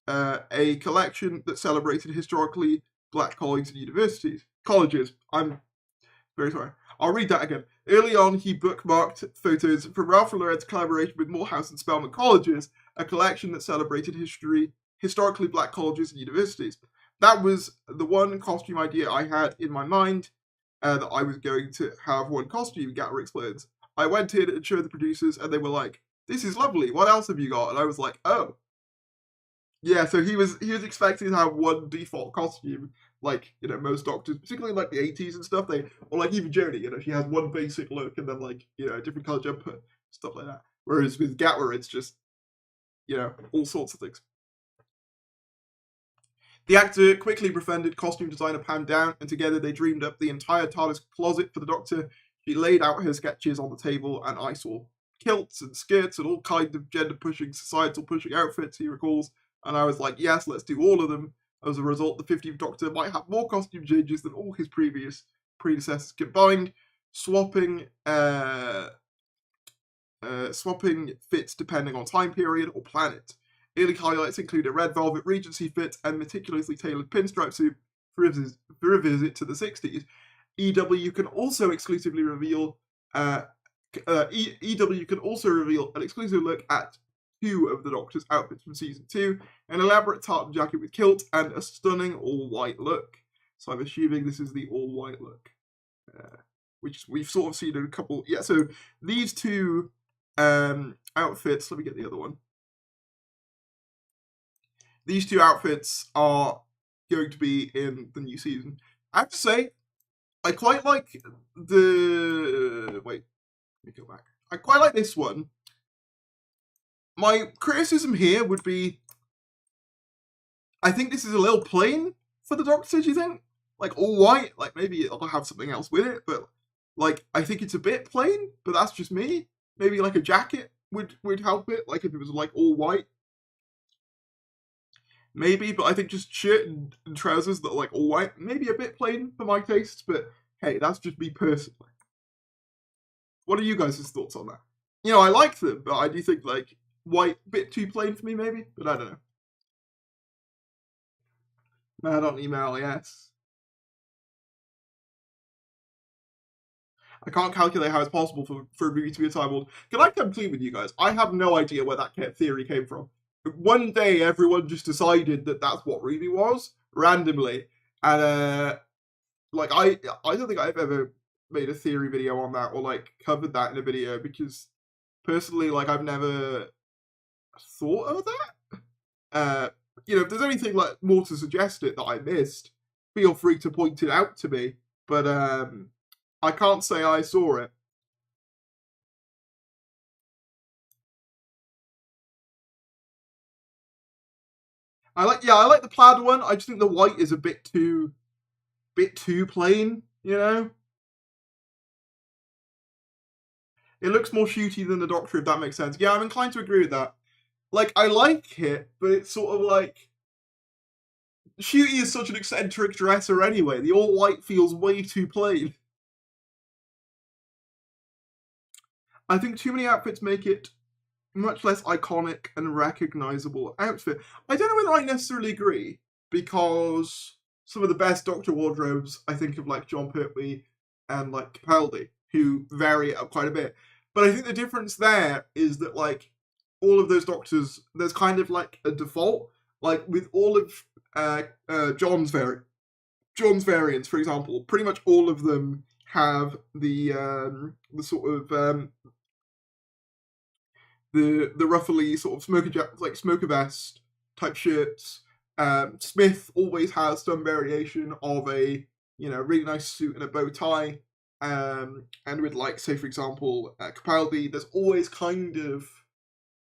a collection that celebrated historically black colleagues and colleges. I'm very sorry. I'll read that again. Early on, he bookmarked photos from Ralph Lauren's collaboration with Morehouse and Spellman colleges, a collection that celebrated historically black colleges and universities. That was the one costume idea I had in my mind, that I was going to have one costume, Gatwa explains. I went in and showed the producers, and they were like, "This is lovely, what else have you got?" And I was like, "Oh." Yeah, so he was expecting to have one default costume, like, most Doctors, particularly like the 80s and stuff, or like even Jodie, she has one basic look and then like, a different colour jumper, stuff like that. Whereas with Gatwa, it's just, all sorts of things. The actor quickly befriended costume designer Pam Down, and together they dreamed up the entire TARDIS closet for the Doctor. She laid out her sketches on the table, and I saw kilts and skirts and all kinds of gender-pushing, societal-pushing outfits, he recalls. And I was like, yes, let's do all of them. As a result, the 50th Doctor might have more costume changes than all his previous predecessors combined, swapping fits depending on time period or planet. Early highlights include a red velvet Regency fit and meticulously tailored pinstripe suit for a visit to the 60s. EW can also exclusively reveal EW can also reveal an exclusive look at 2 of the Doctor's outfits from season 2, an elaborate tartan jacket with kilt, and a stunning all-white look. So I'm assuming this is the all-white look, which we've sort of seen in a couple. Yeah, so these 2 outfits. Let me get the other one. These 2 outfits are going to be in the new season. I have to say, I quite like the... Wait, let me go back. I quite like this one. My criticism here would be, I think this is a little plain for the Doctor, do you think? Like, all white, like, maybe I'll have something else with it, but, like, I think it's a bit plain, but that's just me. Maybe, like, a jacket would help it, like, if it was, like, all white. Maybe, but I think just shirt and trousers that are, like, all white, maybe a bit plain for my tastes, but hey, that's just me personally. What are you guys' thoughts on that? You know, I like them, but I do think, like, white, bit too plain for me, maybe? But I don't know. Mad on email, yes. I can't calculate how it's possible for a movie to be a Time Lord. Can I come clean with you guys? I have no idea where that theory came from. One day, everyone just decided that that's what Ruby was, randomly. And, like, I don't think I've ever made a theory video on that or, like, covered that in a video, because, personally, like, I've never thought of that. You know, if there's anything, like, more to suggest it that I missed, feel free to point it out to me. But, I can't say I saw it. I like the plaid one. I just think the white is a bit too plain, you know? It looks more shooty than the Doctor, if that makes sense. Yeah, I'm inclined to agree with that. Like, I like it, but it's sort of like... Shooty is such an eccentric dresser anyway. The all-white feels way too plain. I think too many outfits make it much less iconic and recognisable outfit. I don't know whether I necessarily agree, because some of the best Doctor wardrobes, I think of, like, John Pertwee and, like, Capaldi, who vary it up quite a bit. But I think the difference there is that, like, all of those Doctors, there's kind of, like, a default. Like, with all of John's variants, for example, pretty much all of them have the sort of the ruffly sort of smoker vest type shirts. Smith always has some variation of a, you know, really nice suit and a bow tie. And with, like, say for example, Capaldi, there's always kind of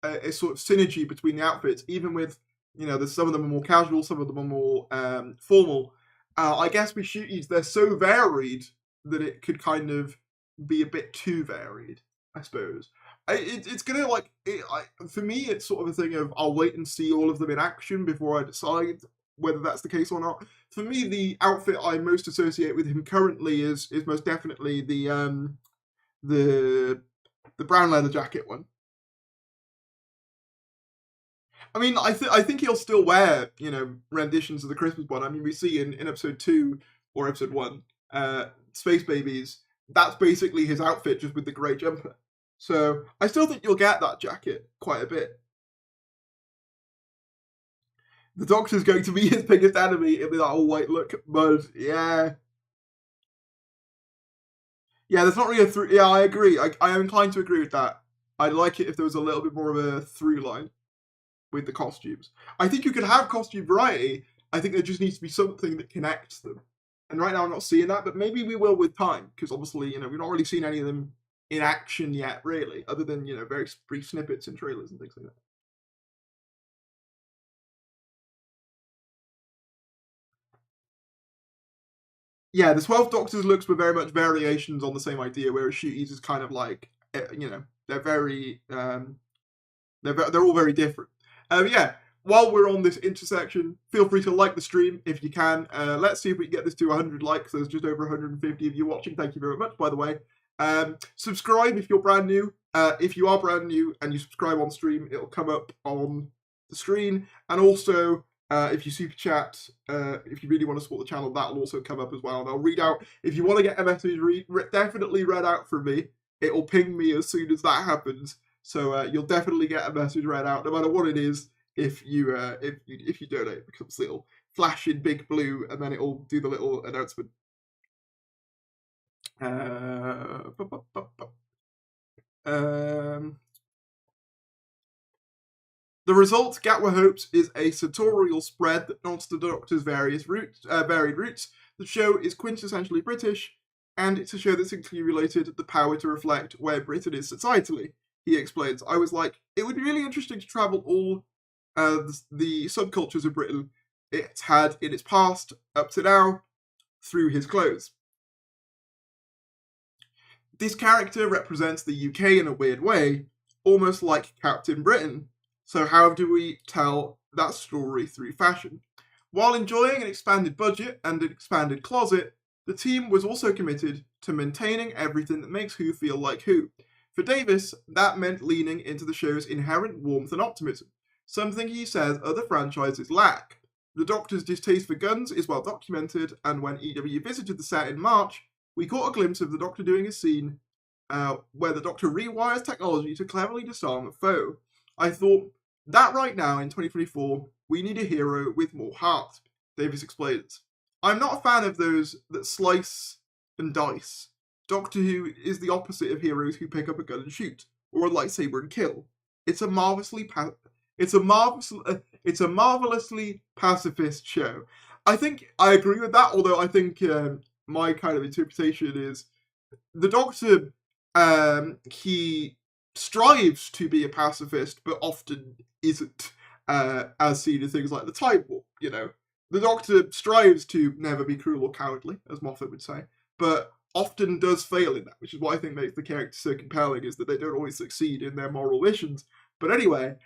a sort of synergy between the outfits, even with, you know, there's some of them are more casual, some of them are more formal. I guess with Shooties, they're so varied that it could kind of be a bit too varied, I suppose. It's gonna, like, for me, it's sort of a thing of I'll wait and see all of them in action before I decide whether that's the case or not. For me, the outfit I most associate with him currently is most definitely the brown leather jacket one. I mean, I think he'll still wear, you know, renditions of the Christmas one. I mean, we see in episode 2 or episode 1, Space Babies, that's basically his outfit, just with the grey jumper. So I still think you'll get that jacket quite a bit. The Doctor's going to be his biggest enemy in that all-white look, but yeah. Yeah, there's not really a through... Yeah, I agree. I am inclined to agree with that. I'd like it if there was a little bit more of a through line with the costumes. I think you could have costume variety. I think there just needs to be something that connects them. And right now I'm not seeing that, but maybe we will with time, because obviously, you know, we've not really seen any of them in action yet, really, other than, you know, very brief snippets in trailers and things like that. Yeah, the 12th Doctor's looks were very much variations on the same idea, whereas Shooties is kind of like, you know, they're very, they're all very different. Yeah, while we're on this intersection, feel free to like the stream if you can. Let's see if we can get this to 100 likes. There's just over 150 of you watching. Thank you very much, by the way. Subscribe if you're brand new. If you are brand new and you subscribe on stream, it'll come up on the screen. And also, if you super chat, if you really want to support the channel, that'll also come up as well. And I'll read out, if you want to get a message definitely read out from me, it'll ping me as soon as that happens. So you'll definitely get a message read out, no matter what it is, if you donate, because it'll flash in big blue, and then it'll do the little announcement. The result, Gatwa hopes, is a sartorial spread that nods to the Doctor's varied roots. The show is quintessentially British, and it's a show that's accumulated the power to reflect where Britain is societally. He explains. I was like, it would be really interesting to travel all the subcultures of Britain it's had in its past up to now through his clothes. This character represents the UK in a weird way, almost like Captain Britain. So how do we tell that story through fashion? While enjoying an expanded budget and an expanded closet, the team was also committed to maintaining everything that makes Who feel like Who. For Davis, that meant leaning into the show's inherent warmth and optimism, something he says other franchises lack. The Doctor's distaste for guns is well documented, and when EW visited the set in March, we caught a glimpse of the Doctor doing a scene where the Doctor rewires technology to cleverly disarm a foe. I thought, that right now in 2024, we need a hero with more heart, Davis explains. I'm not a fan of those that slice and dice. Doctor Who is the opposite of heroes who pick up a gun and shoot, or a lightsaber and kill. It's a marvelously pacifist show. I think I agree with that, although I think my kind of interpretation is the Doctor, he strives to be a pacifist, but often isn't, as seen in things like the Time Warp, you know. The Doctor strives to never be cruel or cowardly, as Moffat would say, but often does fail in that, which is what I think makes the character so compelling, is that they don't always succeed in their moral missions. But anyway,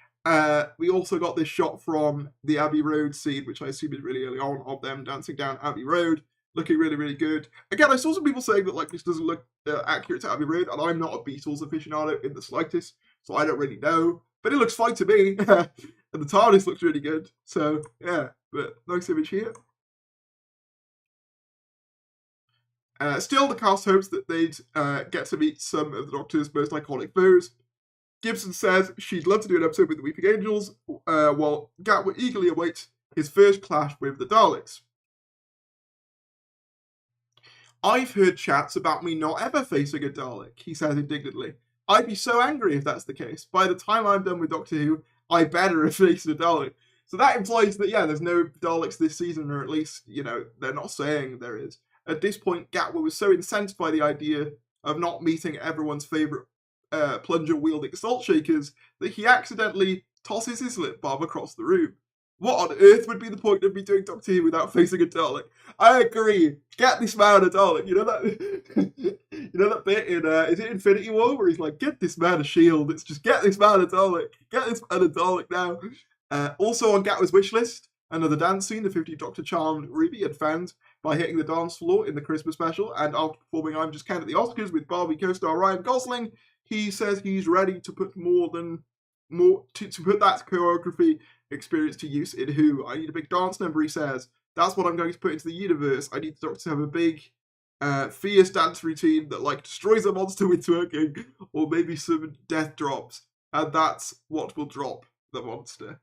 we also got this shot from the Abbey Road scene, which I assume is really early on, of them dancing down Abbey Road, looking really, really good. Again, I saw some people saying that this doesn't look accurate to Abbey Road, and I'm not a Beatles aficionado in the slightest, so I don't really know. But it looks fine to me, and the TARDIS looks really good. So yeah, but nice image here. Still, the cast hopes that they'd get to meet some of the Doctor's most iconic foes. Gibson says she'd love to do an episode with the Weeping Angels, while Gatwa eagerly awaits his first clash with the Daleks. I've heard chats about me not ever facing a Dalek, he says indignantly. I'd be so angry if that's the case. By the time I'm done with Doctor Who, I better have faced a Dalek. So that implies that, yeah, there's no Daleks this season, or at least, they're not saying there is. At this point, Gatwa was so incensed by the idea of not meeting everyone's favourite plunger-wielding salt shakers that he accidentally tosses his lip balm across the room. What on earth would be the point of me doing Doctor Who without facing a Dalek? I agree. Get this man a Dalek. You know that bit in is it Infinity War where he's like, get this man a shield. It's just get this man a Dalek. Get this man a Dalek now. Also on Gatwa's wish list, another dance scene. The 50th Doctor charmed Ruby and fans by hitting the dance floor in the Christmas special, and after performing I'm Just Ken at the Oscars with Barbie co-star Ryan Gosling, he says he's ready to put to put that choreography experience to use in Who. I need a big dance number, he says. That's what I'm going to put into the universe. I need the Doctor to have a big, fierce dance routine that destroys a monster with twerking, or maybe some death drops, and that's what will drop the monster.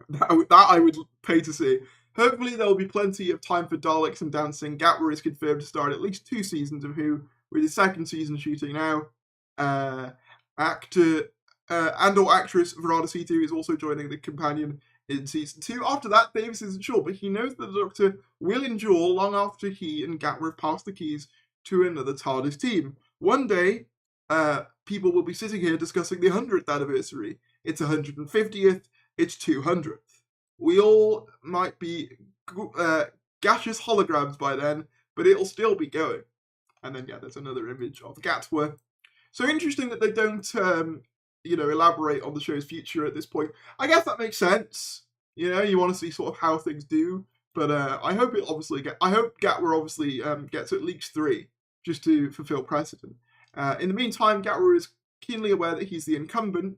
That I would pay to see. Hopefully there will be plenty of time for Daleks and dancing. Gatwa is confirmed to star in at least 2 seasons of Who, with his 2nd season shooting now. Actor and/or actress Verana C2 is also joining the companion in season 2. After that, Davis isn't sure, but he knows that the Doctor will endure long after he and Gatwa have passed the keys to another TARDIS team. One day, people will be sitting here discussing the 100th anniversary. It's 150th, it's 200th. We all might be gaseous holograms by then, but it'll still be going. And then, yeah, there's another image of Gatwa. So interesting that they don't, elaborate on the show's future at this point. I guess that makes sense. You want to see sort of how things do. But I hope Gatwa obviously gets at least 3, just to fulfill precedent. In the meantime, Gatwa is keenly aware that he's the incumbent,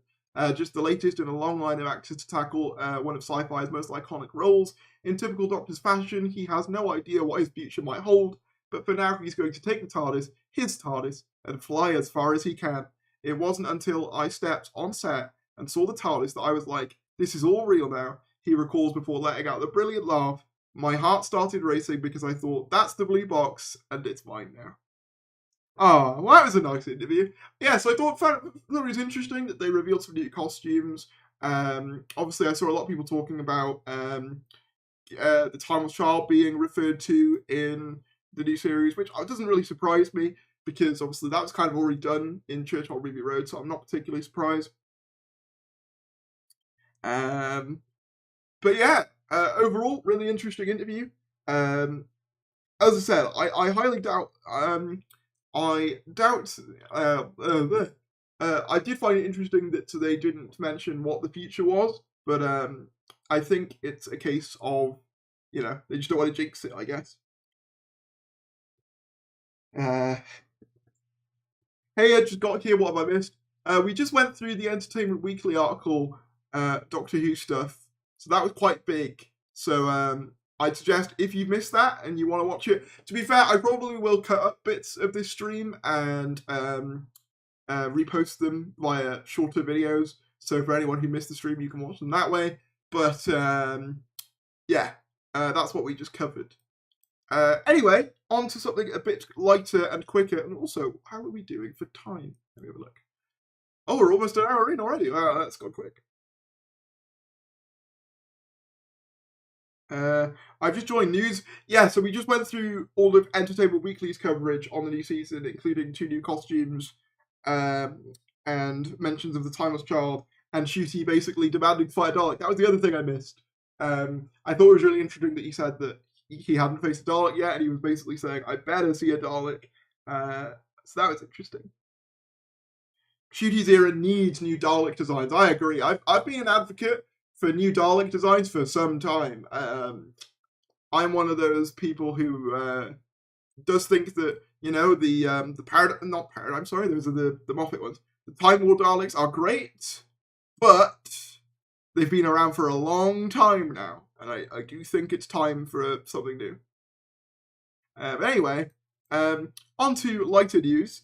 just the latest in a long line of actors to tackle one of sci-fi's most iconic roles. In typical Doctor's fashion, he has no idea what his future might hold, but for now he's going to take the TARDIS, his TARDIS, and fly as far as he can. It wasn't until I stepped on set and saw the TARDIS that I was like, this is all real now, he recalls before letting out the brilliant laugh. My heart started racing because I thought, that's the blue box, and it's mine now. Oh, well, that was a nice interview. Yeah, so I thought it was interesting that they revealed some new costumes. Obviously, I saw a lot of people talking about the Timeless Child being referred to in the new series, which doesn't really surprise me because obviously that was kind of already done in Churchill Ruby Road, so I'm not particularly surprised. But yeah, overall, really interesting interview. As I said, I highly doubt. I did find it interesting that they didn't mention what the future was, but I think it's a case of, they just don't want to jinx it, I guess. Hey, I just got here. What have I missed? We just went through the Entertainment Weekly article, Doctor Who stuff. So that was quite big. So I'd suggest if you missed that and you want to watch it. To be fair, I probably will cut up bits of this stream and repost them via shorter videos. So for anyone who missed the stream, you can watch them that way. But yeah, that's what we just covered. Anyway, on to something a bit lighter and quicker. And also, how are we doing for time? Let me have a look. Oh, we're almost an hour in already. Wow, that's gone quick. I've just joined news. Yeah, so we just went through all of Entertainment Weekly's coverage on the new season, including 2 new costumes and mentions of the Timeless Child and Ncuti basically demanding to fight a Dalek. That was the other thing I missed. I thought it was really interesting that he said that he hadn't faced a Dalek yet, and he was basically saying, I better see a Dalek. So that was interesting. Ncuti's era needs new Dalek designs. I agree. I've been an advocate for new Dalek designs for some time. I'm one of those people who does think that, the paradigm, sorry, those are the Moffat ones. The Time War Daleks are great, but they've been around for a long time now, and I do think it's time for something new. But anyway, on to lighter news.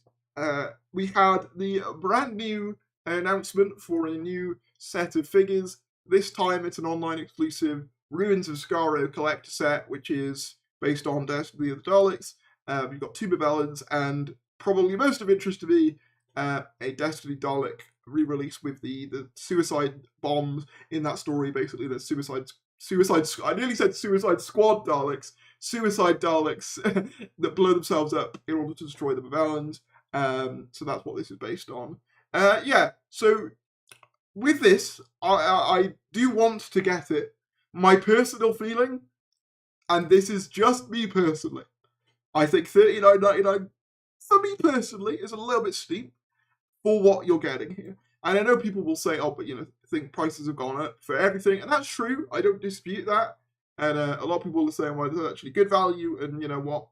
We had the brand new announcement for a new set of figures. This time it's an online exclusive Ruins of Skaro collector set, which is based on Destiny of the Daleks. We've got 2 Bavellans, and probably most of interest to me, a Destiny Dalek re-release with the suicide bombs in that story. Basically, the suicide. I nearly said Suicide Squad Daleks. Suicide Daleks that blow themselves up in order to destroy the Bavellans. So that's what this is based on. Yeah. So with this, I do want to get it. My personal feeling, and this is just me personally, I think $39.99 for me personally is a little bit steep for what you're getting here. And I know people will say, oh, but I think prices have gone up for everything, and that's true. I don't dispute that. And a lot of people are saying, well, this is actually good value, and you know what?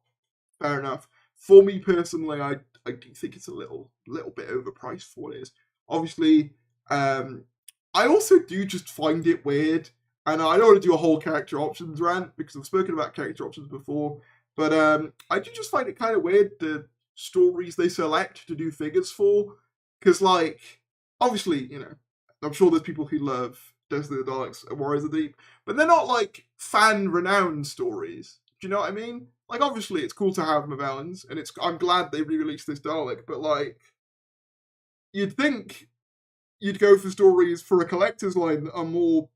Fair enough. For me personally, I do think it's a little bit overpriced for what it is. Obviously, I also do just find it weird, and I don't want to do a whole character options rant because I've spoken about character options before, but I do just find it kind of weird the stories they select to do figures for, because obviously, I'm sure there's people who love Destiny of the Daleks and Warriors of the Deep, but they're not fan-renowned stories. Do you know what I mean? Obviously, it's cool to have Mavellans, and I'm glad they re-released this Dalek, but you'd think you'd go for stories for a collector's line that are more,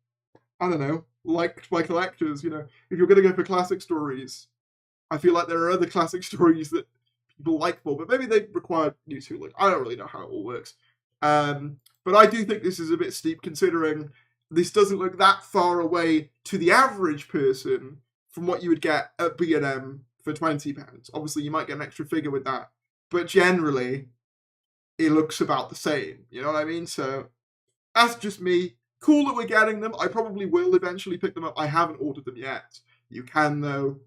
I don't know, liked by collectors. If you're going to go for classic stories, I feel like there are other classic stories that people like more, but maybe they require new tooling. I don't really know how it all works. But I do think this is a bit steep, considering this doesn't look that far away to the average person from what you would get at B&M for £20. Obviously, you might get an extra figure with that, but generally, it looks about the same. You know what I mean? So that's just me. Cool that we're getting them. I probably will eventually pick them up. I haven't ordered them yet. You can, though,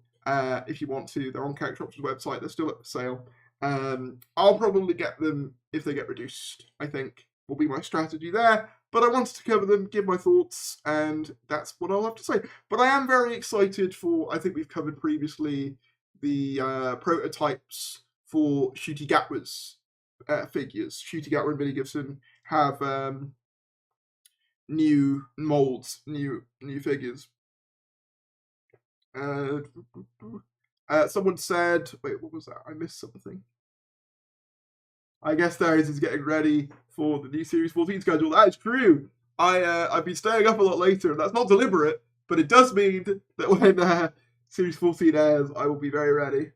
if you want to. They're on Character Options website. They're still up for sale. I'll probably get them if they get reduced, I think, will be my strategy there. but I wanted to cover them, give my thoughts, and that's what I'll have to say. But I am very excited for, I think we've covered previously, the prototypes for Ncuti Gatwa's figures. Ncuti Gatwa and Billy Gibson have new molds, new figures. Someone said, wait, what was that? I missed something. I guess Darius is getting ready for the new Series 14 schedule. That is true. I've been staying up a lot later, and that's not deliberate, but it does mean that when Series 14 airs, I will be very ready.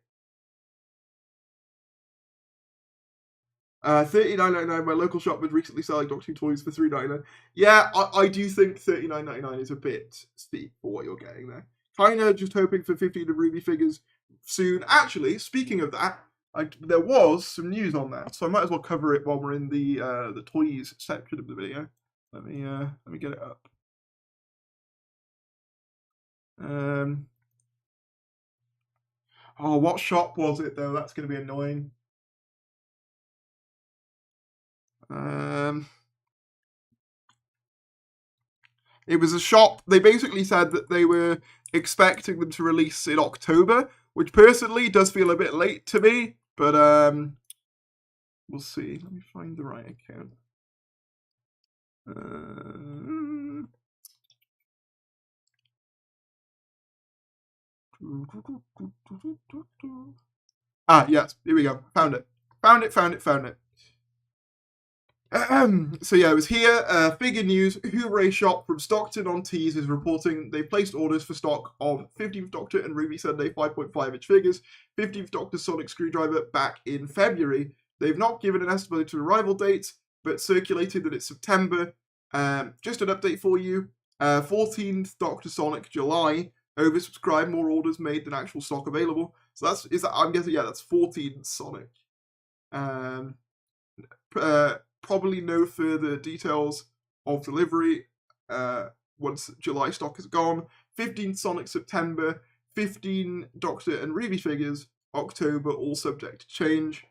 $39.99. My local shop was recently selling Doctor Who toys for $3.99. Yeah, I do think $39.99 is a bit steep for what you're getting there. Kinda just hoping for 15 of Ruby figures soon. Actually, speaking of that, there was some news on that, so I might as well cover it while we're in the toys section of the video. Let me get it up. Oh, what shop was it though? That's going to be annoying. It was a shop. They basically said that they were expecting them to release in October, which personally does feel a bit late to me, but we'll see. Let me find the right account. Yes, here we go. Found it. So yeah, it was here. Figure news. Hooray Shop from Stockton on Tees is reporting they placed orders for stock of 15th Doctor and Ruby Sunday 5.5-inch figures, 15th Doctor Sonic Screwdriver back in February. They've not given an estimated arrival date, but circulated that it's September. Just an update for you. 14th Doctor Sonic July. Oversubscribed, more orders made than actual stock available. So I'm guessing, yeah, that's 14th Sonic. Probably no further details of delivery once July stock is gone. 15 Sonic September, 15 Doctor and Ruby figures October, all subject to change.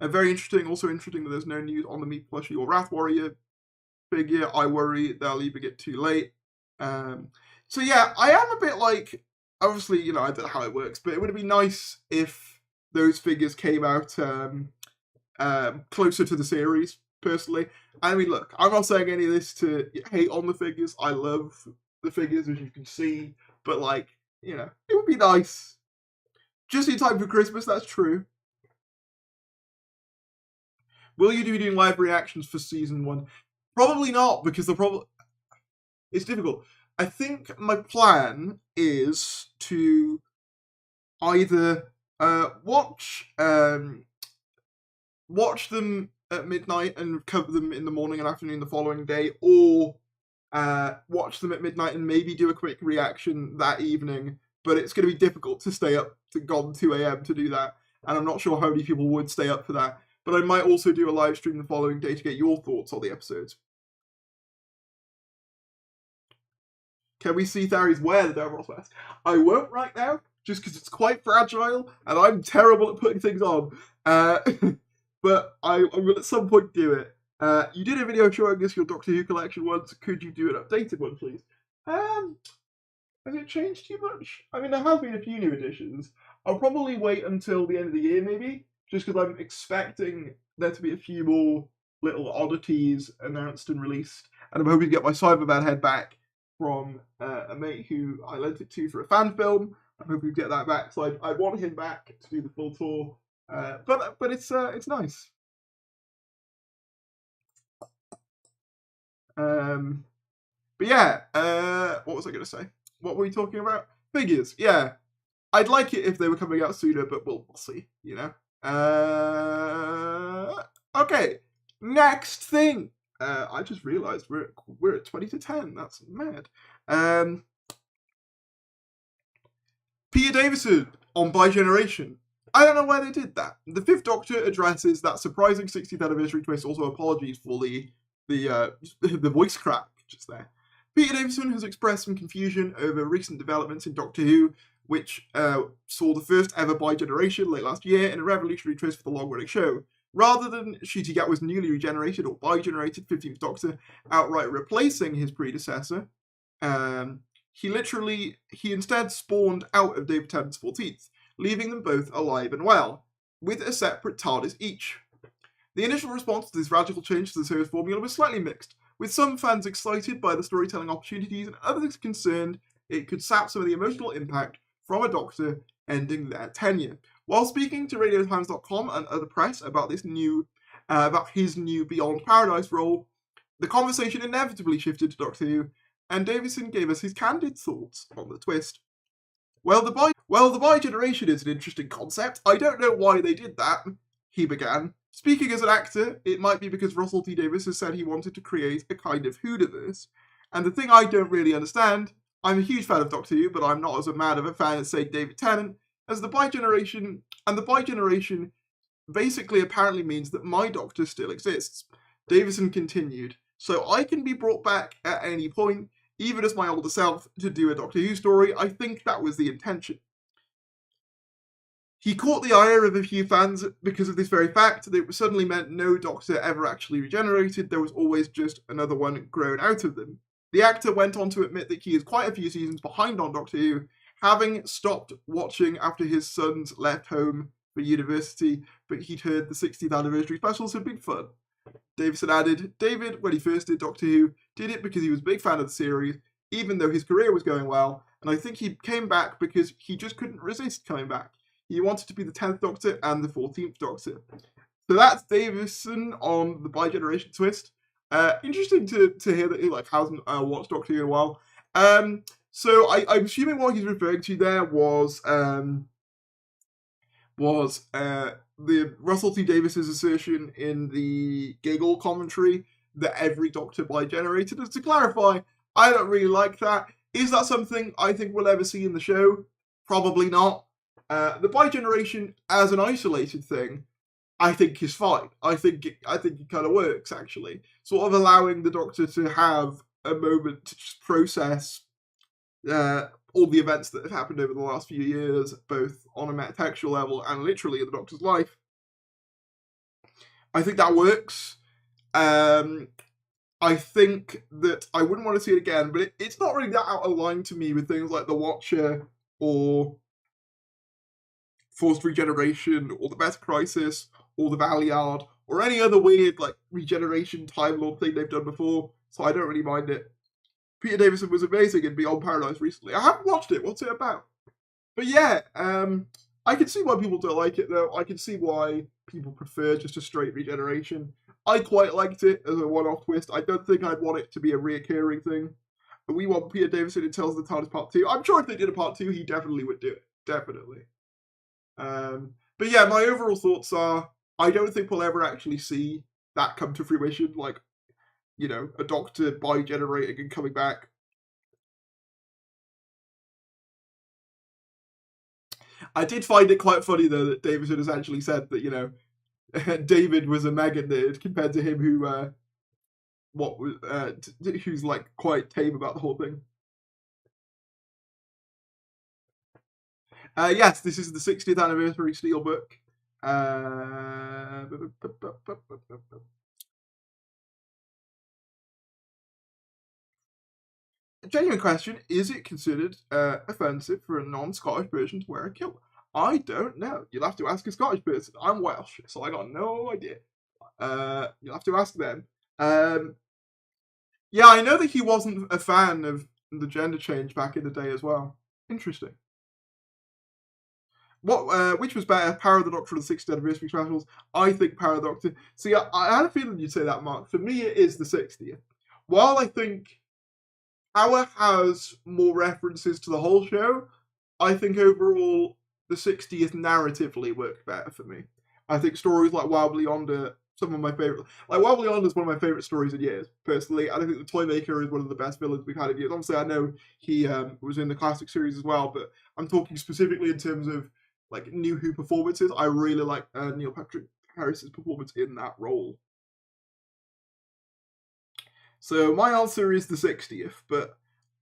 Very interesting. Also interesting that there's no news on the Meat Plushie or Wrath Warrior figure. I worry they'll either get too late. So yeah, I am a bit like, obviously, you know, I don't know how it works, but it would be nice if those figures came out closer to the series, personally. I mean, look, I'm not saying any of this to hate on the figures. I love the figures, as you can see, but, like, you know, it would be nice. Just in time for Christmas, that's true. Will you be doing live reactions for season 1? Probably not, because it's difficult. I think my plan is to either watch them at midnight and cover them in the morning and afternoon the following day, or watch them at midnight and maybe do a quick reaction that evening. But it's going to be difficult to stay up to gone 2 a.m. to do that, and I'm not sure how many people would stay up for that. But I might also do a live stream the following day to get your thoughts on the episodes. Can we see Thari's wear the Davros vest? I won't right now, just because it's quite fragile, and I'm terrible at putting things on. But I will at some point do it. You did a video showing us your Doctor Who collection once. Could you do an updated one, please? Has it changed too much? I mean, there have been a few new additions. I'll probably wait until the end of the year, maybe, just because I'm expecting there to be a few more little oddities announced and released, and I'm hoping to get my Cyberman head back from a mate who I lent it to for a fan film. I'm hoping to get that back, so I want him back to do the full tour. But it's nice. But yeah, what was I going to say? What were we talking about? Figures, yeah. I'd like it if they were coming out sooner, but we'll see, you know. Okay, next thing. I just realised we're at 20 to 10. That's mad. Peter Davison on Regeneration. I don't know why they did that. The Fifth Doctor addresses that surprising 60th anniversary twist. Also, apologies for the voice crack just there. Peter Davison has expressed some confusion over recent developments in Doctor Who, which saw the first ever Regeneration late last year in a revolutionary twist for the long-running show. Rather than Ncuti Gatwa's newly regenerated or bi-generated 15th Doctor outright replacing his predecessor, he instead spawned out of David Tennant's 14th, leaving them both alive and well, with a separate TARDIS each. The initial response to this radical change to the series formula was slightly mixed, with some fans excited by the storytelling opportunities and others concerned it could sap some of the emotional impact from a Doctor ending their tenure. While speaking to RadioTimes.com and other press about his new Beyond Paradise role, the conversation inevitably shifted to Doctor Who, and Davison gave us his candid thoughts on the twist. Well, the bi-generation is an interesting concept. I don't know why they did that, he began. Speaking as an actor, it might be because Russell T Davies has said he wanted to create a kind of Who-diverse. And the thing I don't really understand, I'm a huge fan of Doctor Who, but I'm not as mad of a fan as, say, David Tennant, as the bi-generation, and the bi-generation basically apparently means that my Doctor still exists. Davison continued, so I can be brought back at any point, even as my older self, to do a Doctor Who story. I think that was the intention. He caught the ire of a few fans because of this very fact that it suddenly meant no Doctor ever actually regenerated, there was always just another one grown out of them. The actor went on to admit that he is quite a few seasons behind on Doctor Who, having stopped watching after his sons left home for university, but he'd heard the 60th anniversary specials had been fun. Davison added, David, when he first did Doctor Who, did it because he was a big fan of the series, even though his career was going well, and I think he came back because he just couldn't resist coming back. He wanted to be the 10th Doctor and the 14th Doctor. So that's Davison on the bi-generation twist. Interesting to hear that he hasn't watched Doctor Who in a while. So I'm assuming what he's referring to there was the Russell T Davies's assertion in the Giggle commentary that every Doctor bi-generated. And to clarify, I don't really like that. Is that something I think we'll ever see in the show? Probably not. The bi-generation as an isolated thing, I think is fine. I think it kind of works, actually. Sort of allowing the Doctor to have a moment to just process all the events that have happened over the last few years, both on a metatextual level and literally in the Doctor's life. I think that works. I think that I wouldn't want to see it again, but it's not really that out of line to me with things like The Watcher or Forced Regeneration or the Beta Crisis or the Valiard or any other weird regeneration Time Lord thing they've done before, so I don't really mind it. Peter Davison was amazing in Beyond Paradise recently. I haven't watched it. What's it about? But yeah, I can see why people don't like it, though. I can see why people prefer just a straight regeneration. I quite liked it as a one-off twist. I don't think I'd want it to be a reoccurring thing. But we want Peter Davison in Tales of the TARDIS Part 2. I'm sure if they did a Part 2, he definitely would do it. Definitely. But yeah, my overall thoughts are, I don't think we'll ever actually see that come to fruition, a Doctor bi-generating and coming back. I did find it quite funny, though, that Davison has actually said that, David was a mega nerd compared to him who's quite tame about the whole thing. Yes, this is the 60th anniversary steelbook. A genuine question, is it considered offensive for a non-Scottish person to wear a kilt? I don't know. You'll have to ask a Scottish person. I'm Welsh, so I got no idea. You'll have to ask them. Yeah, I know that he wasn't a fan of the gender change back in the day as well. Interesting. Which was better, Power of the Doctor or the 60th anniversary specials? I think Power of the Doctor. See, I had a feeling you'd say that, Mark. For me, it is the 60th. While I think Power has more references to the whole show, I think overall the 60th narratively worked better for me. I think stories like Wild Beyond are some of my favourite. Wild Beyond is one of my favourite stories in years, personally. And I think the Toymaker is one of the best villains we've had in years. Obviously, I know he was in the classic series as well, but I'm talking specifically in terms of New Who performances. I really like Neil Patrick Harris's performance in that role. So my answer is the 60th, but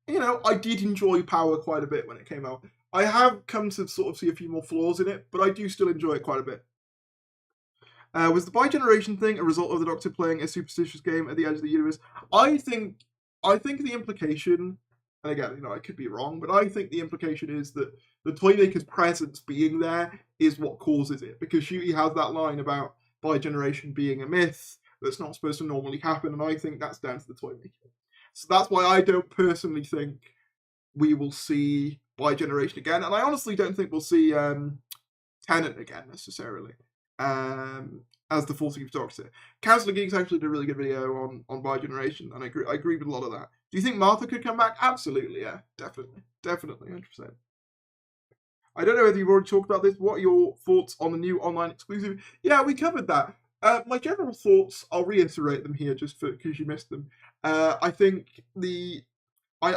I did enjoy Power quite a bit when it came out. I have come to sort of see a few more flaws in it, but I do still enjoy it quite a bit. Was the bi-generation thing a result of the Doctor playing a superstitious game at the edge of the universe? I think the implication, and again, I could be wrong, but I think the implication is that the Toymaker's presence being there is what causes it, because Ncuti has that line about bi-generation being a myth that's not supposed to normally happen, and I think that's down to the Toymaker. So that's why I don't personally think we will see bi-generation again, and I honestly don't think we'll see Tennant again necessarily as the 14th Doctor. Council of Geeks actually did a really good video on bi-generation, and I agree with a lot of that. Do you think Martha could come back? Absolutely, yeah, definitely, 100%. I don't know whether you've already talked about this. What are your thoughts on the new online exclusive? Yeah, we covered that. My general thoughts, I'll reiterate them here just because you missed them. I think I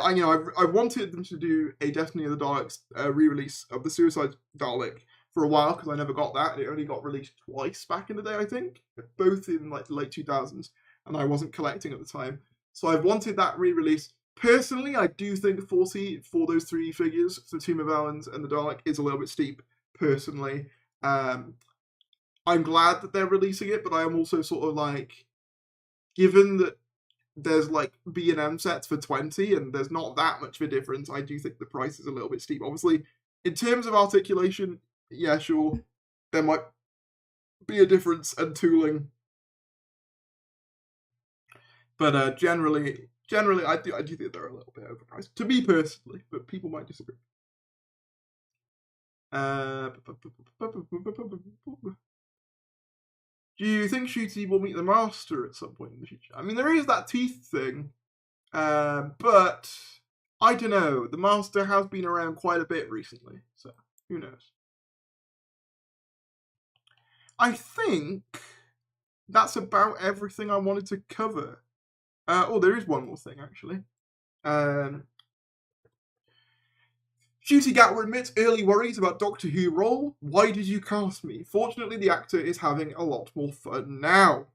wanted them to do a Destiny of the Daleks re-release of the Suicide Dalek for a while because I never got that, and it only got released twice back in the day, I think, both in like the late 2000s, and I wasn't collecting at the time. So I've wanted that re-release. Personally, I do think 40 for those 3 figures, the Tomb of Owens and the Dalek, is a little bit steep, personally. I'm glad that they're releasing it, but I am also sort of like, given that there's like B&M sets for 20 and there's not that much of a difference, I do think the price is a little bit steep. Obviously, in terms of articulation, yeah, sure, there might be a difference and tooling. But generally, I do think they're a little bit overpriced. To me personally, but people might disagree. Do you think Ncuti will meet the Master at some point in the future? I mean, there is that teeth thing, but I don't know. The Master has been around quite a bit recently, so who knows? I think that's about everything I wanted to cover. There is one more thing, actually. Ncuti Gatwa admits early worries about Doctor Who role. Why did you cast me? Fortunately, the actor is having a lot more fun now.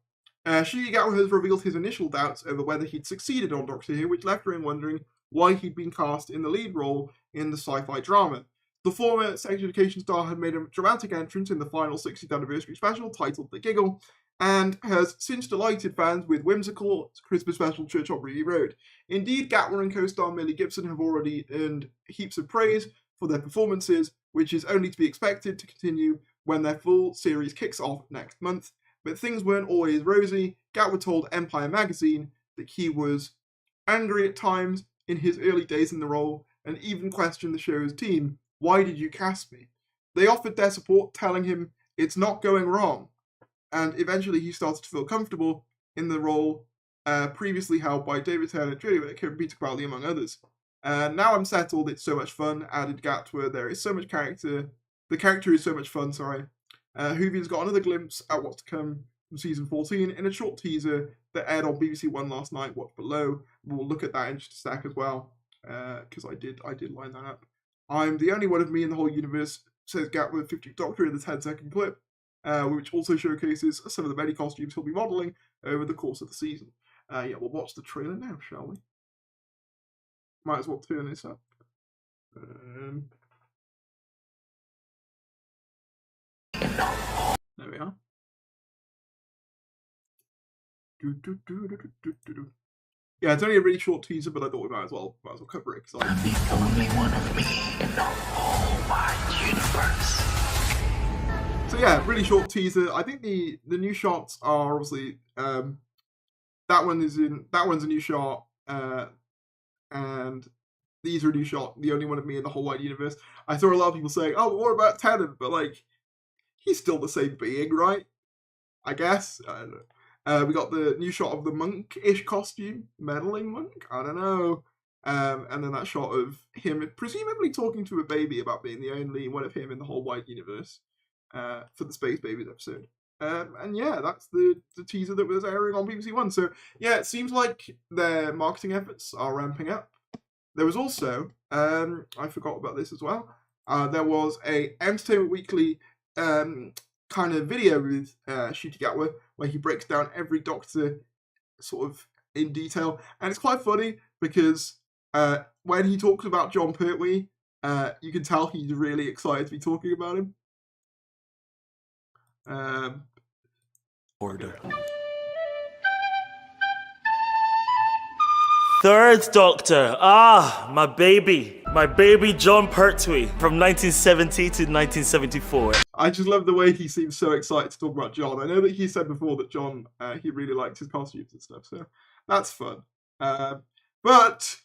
Ncuti Gatwa has revealed his initial doubts over whether he'd succeeded on Doctor Who, which left him wondering why he'd been cast in the lead role in the sci-fi drama. The former Sex Education star had made a dramatic entrance in the final 60th anniversary special titled The Giggle, and has since delighted fans with whimsical Christmas special Church on Ruby Road. Indeed, Gatwa and co-star Millie Gibson have already earned heaps of praise for their performances, which is only to be expected to continue when their full series kicks off next month. But things weren't always rosy. Gatwa told Empire magazine that he was angry at times in his early days in the role, and even questioned the show's team. Why did you cast me? They offered their support, telling him it's not going wrong. And eventually he started to feel comfortable in the role previously held by David Tennant, Julie Whittaker, and Peter Capaldi, among others. Now I'm settled, it's so much fun, added Gatwa. There is so much character. The character is so much fun, sorry. Whovian's got another glimpse at what's to come from season 14 in a short teaser that aired on BBC One last night, watch below. We'll look at that in just a sec as well, because I did line that up. I'm the only one of me in the whole universe, says Gatwa, 50th Doctor in the 10-second clip. Which also showcases some of the many costumes he'll be modelling over the course of the season. We'll watch the trailer now, shall we? Might as well turn this up. There we are. Yeah, it's only a really short teaser, but I thought we might as well cover it. I'm the only one of me in the whole wide universe. So yeah, really short teaser. I think the new shots are obviously that one's a new shot, and these are a new shot. The only one of me in the whole wide universe. I saw a lot of people saying, "Oh, but what about Tennant?" But like, he's still the same being, right? I guess. I don't know. We got the new shot of the monk-ish costume, meddling monk. I don't know. And then that shot of him presumably talking to a baby about being the only one of him in the whole wide universe. For the Space Babies episode. And yeah, that's the teaser that was airing on BBC One. So yeah, it seems like their marketing efforts are ramping up. There was also, I forgot about this as well, there was a Entertainment Weekly kind of video with Ncuti Gatwa where he breaks down every Doctor sort of in detail. And it's quite funny because when he talks about John Pertwee, you can tell he's really excited to be talking about him. Order. Third Doctor, my baby John Pertwee from 1970 to 1974. I just love the way he seems so excited to talk about John. I know that he said before that John, he really liked his costumes and stuff, so that's fun. But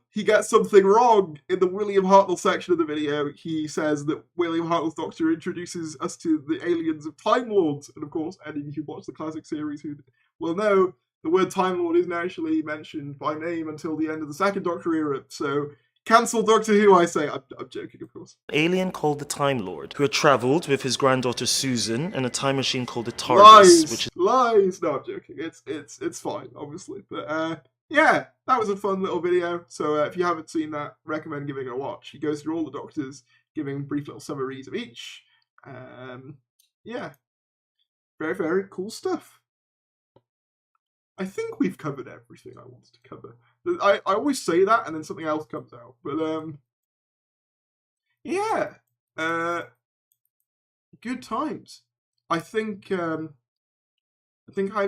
he gets something wrong in the William Hartnell section of the video. He says that William Hartnell's Doctor introduces us to the aliens of Time Lords, and of course, any who watch the classic series who will know the word Time Lord isn't actually mentioned by name until the end of the second Doctor era, so cancel Doctor Who, I say. I'm joking, of course. Alien called the Time Lord, who had travelled with his granddaughter Susan in a time machine called the TARDIS. Lies! No, I'm joking. It's fine, obviously. But yeah, that was a fun little video. So if you haven't seen that, recommend giving it a watch. He goes through all the Doctors, giving brief little summaries of each. Yeah, very, very cool stuff. I think we've covered everything I wanted to cover. I always say that and then something else comes out. But yeah. Good times. I think I've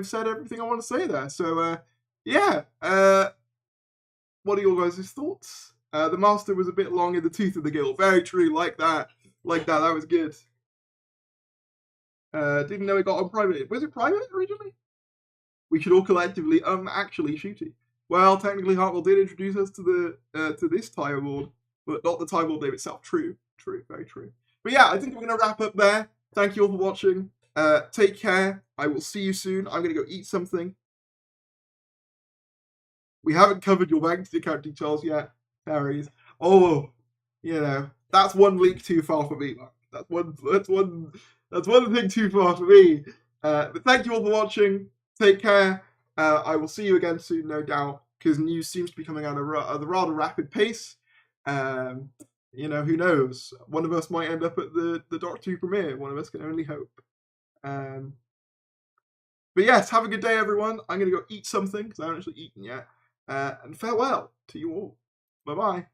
said everything I want to say there. So yeah. What are your guys' thoughts? The Master was a bit long in the tooth of the gill. Very true, like that. That was good. Didn't know it got on private. Was it private originally? We should all collectively actually shoot it. Well, technically Hartnell did introduce us to this Time Lord, but not the Time Lord name itself. True, very true. But yeah, I think we're gonna wrap up there. Thank you all for watching. Take care. I will see you soon. I'm gonna go eat something. We haven't covered your bank account details yet, Harry's. Oh, you know, that's one leak too far for me, man. That's one thing too far for me. But thank you all for watching. Take care. I will see you again soon, no doubt, because news seems to be coming out at a rather rapid pace. You know, who knows? One of us might end up at the Doctor Who premiere. One of us can only hope. But yes, have a good day, everyone. I'm going to go eat something, because I haven't actually eaten yet. And farewell to you all. Bye-bye.